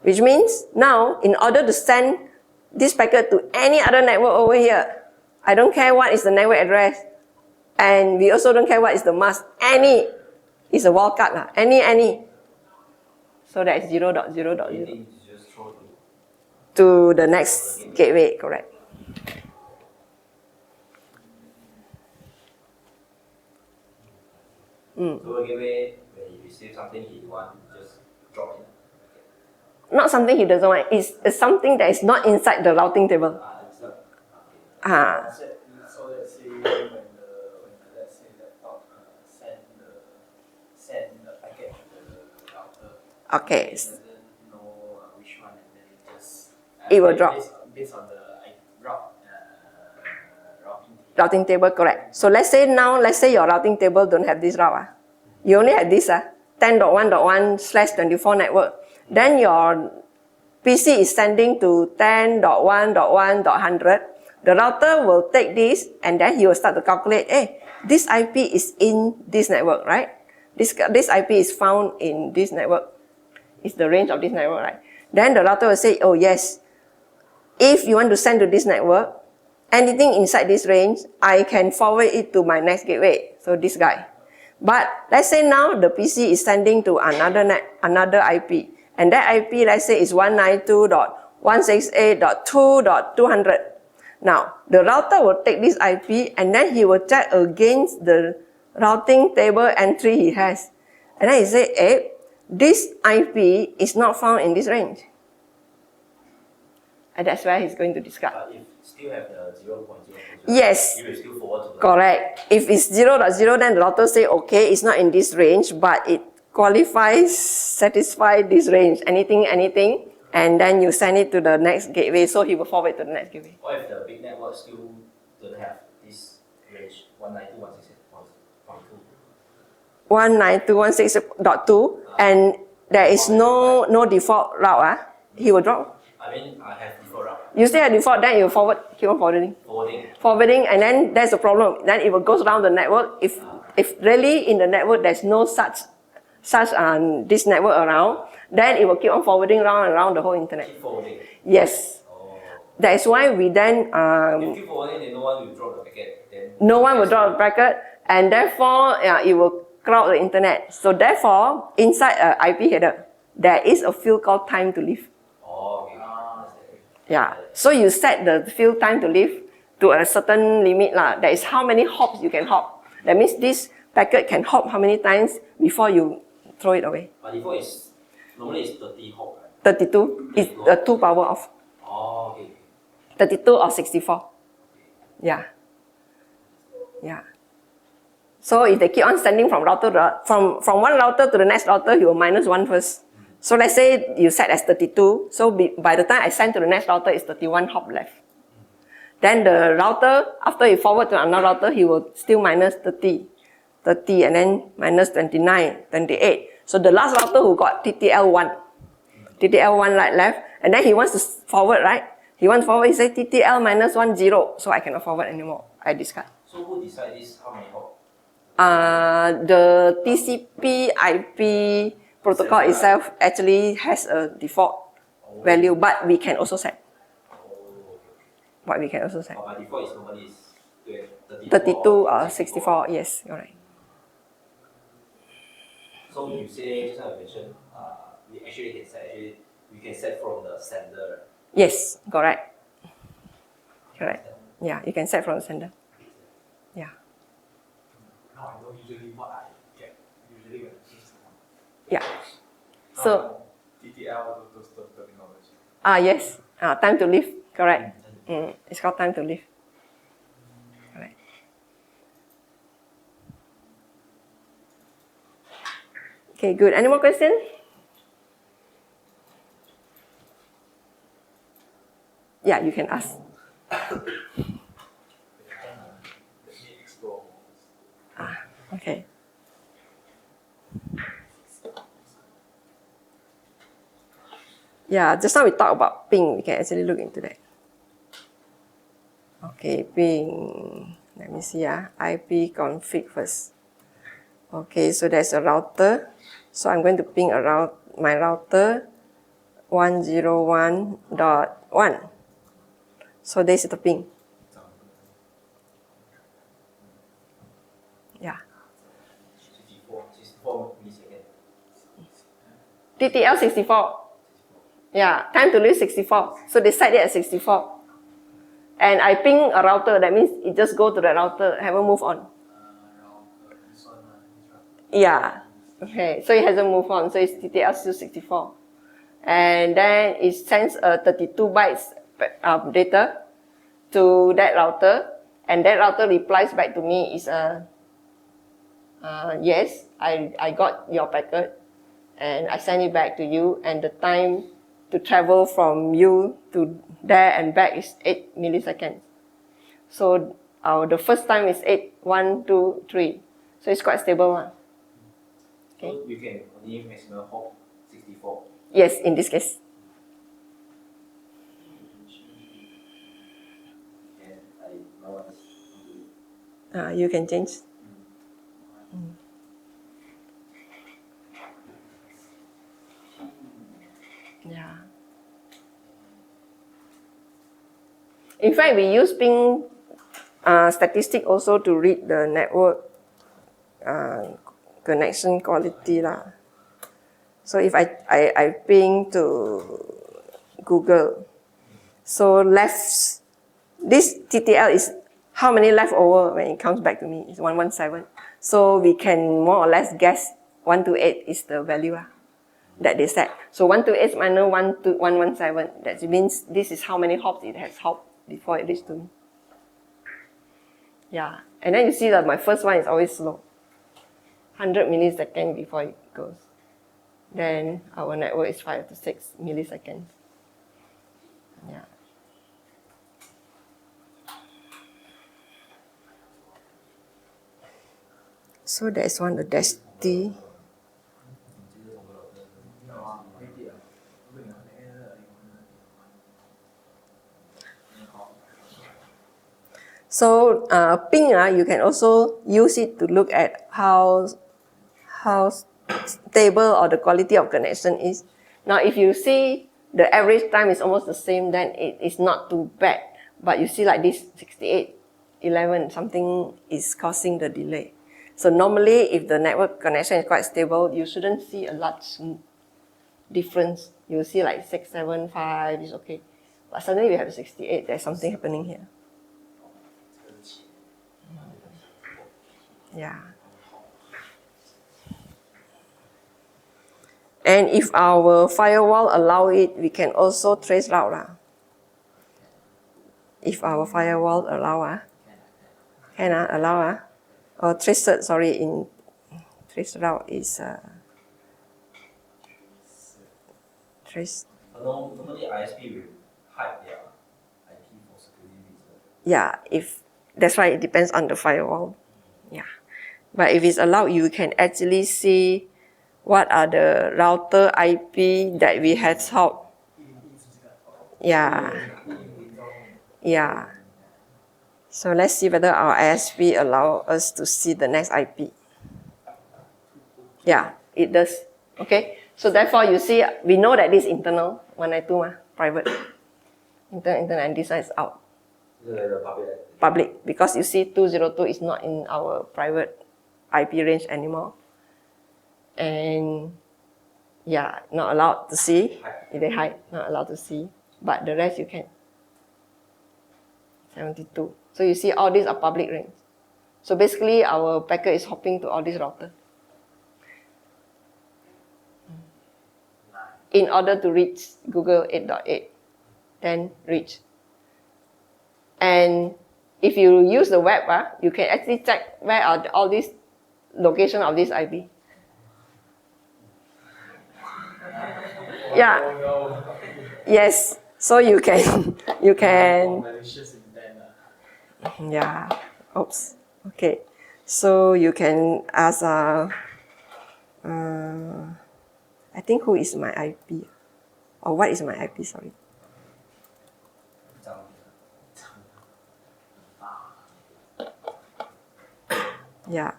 Which means now, in order to send this packet to any other network over here, I don't care what is the network address, and we also don't care what is the mask. Any is a wildcard lah. Any. So that is 0.0.0 to the next gateway, correct? So a gateway, when you receive something he want, just drop it. Not something he doesn't want. It's something that is not inside the routing table. It's not. So let's say when let's say laptop send the packet to the router. Okay. It doesn't know which one, and then It will drop. based on the Routing table, correct. So let's say your routing table don't have this route. You only have this 10.1.1/24 network. Then your PC is sending to 10.1.1.100. The router will take this and then he will start to calculate, hey, this IP is in this network, right? This IP is found in this network. It's the range of this network, right? Then the router will say, oh yes, if you want to send to this network, anything inside this range, I can forward it to my next gateway. So this guy. But let's say now the PC is sending to another IP. And that IP, let's say, is 192.168.2.200. Now, the router will take this IP and then he will check against the routing table entry he has. And then he say, hey, this IP is not found in this range. And that's where he's going to discard. But if still have the 0.0, Yes. it will still forward to the Correct. If it's 0.0, then the router say, okay, it's not in this range, but it qualifies, satisfy this range, anything, and then you send it to the next gateway, so he will forward to the next gateway. What if the big network still don't have this range 192.168.2? 192.168.2, and there is no default route, he will drop. I mean, I have default route. You still have default, then you forward, keep on forwarding. Forwarding, and then there's a problem. Then it will go around the network. If really in the network there's no such this network around, then it will keep on forwarding around and around the whole internet. Keep forwarding. Yes. Oh. That is why we then If keep forwarding, then no one will drop the packet. Then no one will drop a packet, and therefore it will crowd the internet. So therefore, inside an IP header, there is a field called time to live. Oh, okay. Yeah. So you set the field time to live to a certain limit lah. That is how many hops you can hop. That means this packet can hop how many times before you throw it away. But default is normally it's 30 hop, right? 32 is the 2 power of Oh, okay. 32 or 64. Yeah. Yeah. So if they keep on sending from router from one router to the next router, he will minus 1 first. So let's say you set as 32. So by the time I send to the next router, it's 31 hop left. Then the router, after he forward to another router, he will still minus 30, and then minus 29, 28. So the last router who got TTL1 right left, and then he wants to forward, right? He wants forward, he says TTL minus 10, so I cannot forward anymore. I discard. So who decide this? How many hop? The TCP IP protocol itself actually has a default value, but we can also set. But we can also set. But by default is normally is 32 or 64, yes, you're right. So you say just now you mentioned we can set from the sender. Yes, correct. Correct. Yeah, you can set from the sender. Yeah. Now I know usually what I get usually when I change someone. Yeah. So, TTL those terminology. yes, time to live, correct. It's called time to live. Correct. Okay, good. Any more questions? Yeah, you can ask. Let me explore more. Okay. Yeah, just now we talked about ping. We can actually look into that. Okay, ping. Let me see. IP config first. Okay, so there's a router. So I'm going to ping around my router 101.1. So this is the ping. Yeah. 64 milliseconds. TTL 64. Yeah, time to live 64. So they set it at 64. And I ping a router, that means it just go to the router, haven't moved on. Yeah. Okay, so it hasn't moved on, so it's TTL still 64. And then it sends a 32 bytes data to that router, and that router replies back to me is yes, I got your packet, and I send it back to you, and the time to travel from you to there and back is 8 milliseconds. So the first time is 8, 1, 2, 3. So it's quite stable one. Okay. So you can only maximum hop 64. Yes, in this case. And my one is You can change. Yeah. In fact, we use ping statistic also to read the network connection quality lah. So if I ping to Google, so this TTL is how many leftover when it comes back to me is 117. So we can more or less guess 128 is the value lah. that they set. So 128 minus 117. That means this is how many hops it has hopped before it reaches to me. Yeah, and then you see that my first one is always slow. 100 milliseconds before it goes. Then our network is 5 to 6 milliseconds. Yeah. So that is one, the DESTI. So ping, you can also use it to look at how stable or the quality of connection is. Now, if you see the average time is almost the same, then it is not too bad. But you see like this 6811, something is causing the delay. So normally, if the network connection is quite stable, you shouldn't see a large difference. You see like 675 is okay. But suddenly we have 68, there's something happening here. Yeah. And if our firewall allow it, we can also trace route. If our firewall allow, can allow, or trace in trace route is trace. Normally ISP will hide their IP for security reasons. Yeah, if that's why it depends on the firewall. Yeah, but if it's allowed, you can actually see what are the router IP that we had hopped. Yeah. Yeah. So let's see whether our ISP allow us to see the next IP. Yeah, it does. Okay. So therefore, you see, we know that this internal 192 private. Internal, and this one is out. The Public, because you see 202 is not in our private IP range anymore. And yeah, not allowed to see. They hide, not allowed to see. But the rest you can. 72. So you see all these are public range. So basically our packet is hopping to all these routers in order to reach Google 8.8, then reach. And if you use the web, you can actually check where are all these location of this IP. Yeah. Yes. So you can yeah. Oops. Okay. So you can ask I think who is my IP? Or what is my IP, sorry. Yeah.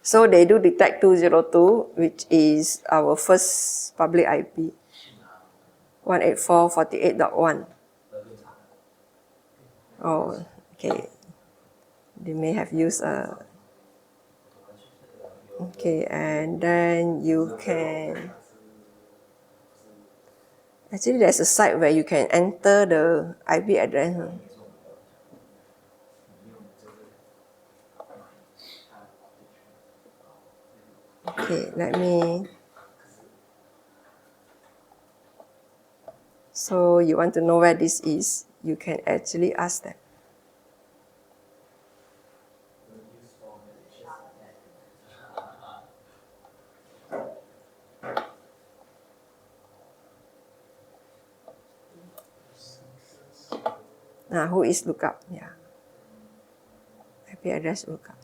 So they do detect 202, which is our first public IP. 184.48.1. Oh, okay. They may have used a... Okay, and then you can... Actually, there's a site where you can enter the IP address. Okay, let me... So you want to know where this is, you can actually ask them. Who is lookup? Yeah. IP address lookup.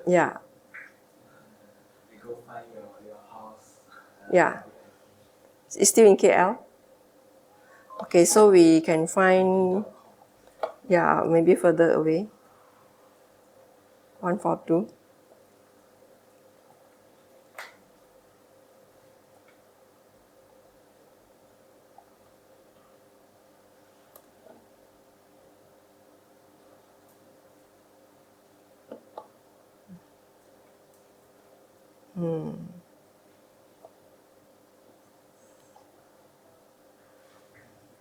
Yeah. We go find your house. Yeah. It's still in KL. Okay, so we can find, yeah, maybe further away. 142.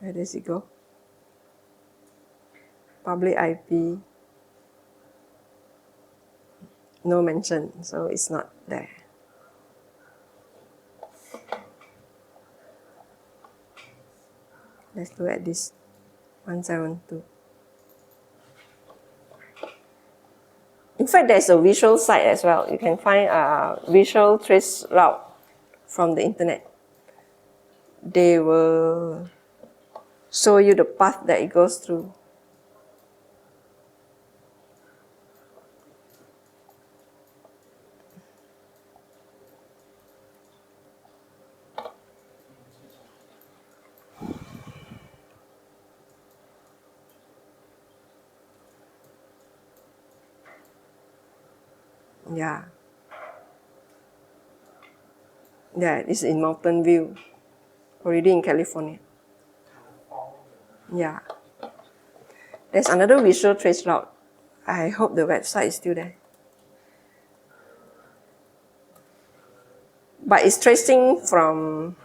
Where does it go? Public IP. No mention, so it's not there. Let's look at this 172. In fact, there's a visual site as well. You can find a visual trace route from the internet. They will show you the path that it goes through. Yeah. Yeah, it's in Mountain View, already in California. Yeah. There's another visual trace route. I hope the website is still there. But it's tracing from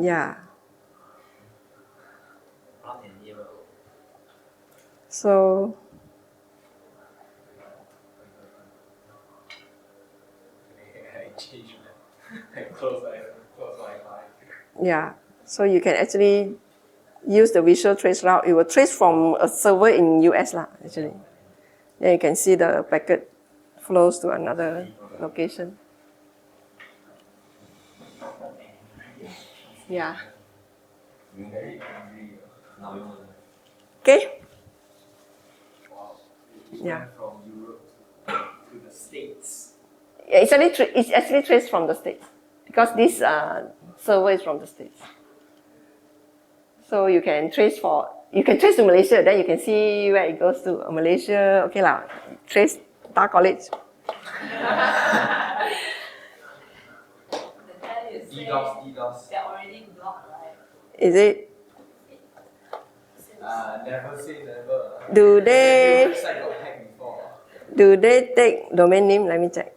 yeah. So I changed I close Wi-Fi. yeah, so you can actually use the visual trace route. It will trace from a server in US lah, actually. Then you can see the packet flows to another location. Yeah. Very angry. Okay. Wow. Yeah. From Europe to the States. Yeah, it's actually traced from the States because this server is from the States. So you can trace to Malaysia, then you can see where it goes to. Malaysia, okay lah, trace Star College. The guy is saying DDoS. they're already blocked, right? Is it? Never say never. Do they? The website got hacked before. Do they take domain name? Let me check.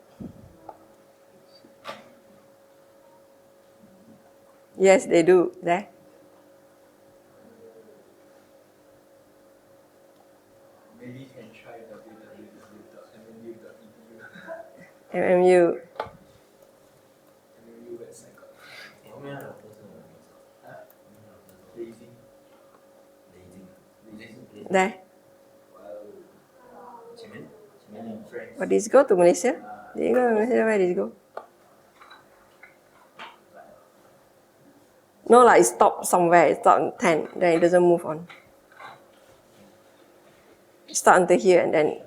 Yes, they do. There. Maybe you can try www.mmu.edu. MMU. MMU website got lazy. There. Friends. What did it go to Malaysia? Did it go to Malaysia? Where did it go? No, like it stopped somewhere. It stopped on 10. Then it doesn't move on. It starts until here and then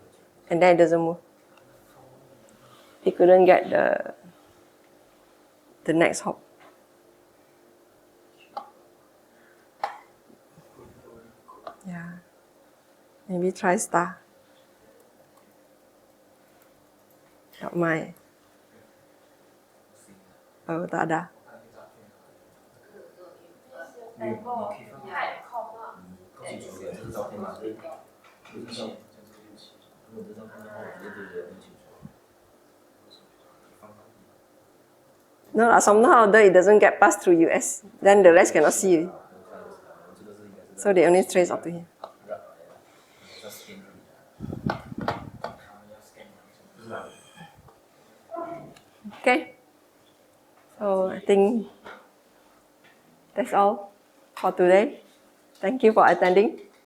it doesn't move. He couldn't get the next hop. Yeah. Maybe try star. Tak mai. Oh, tak ada. No lah, somehow it doesn't get past through US. Then the rest cannot see you. So they only trace up to here. Okay. So I think that's all for today. Thank you for attending.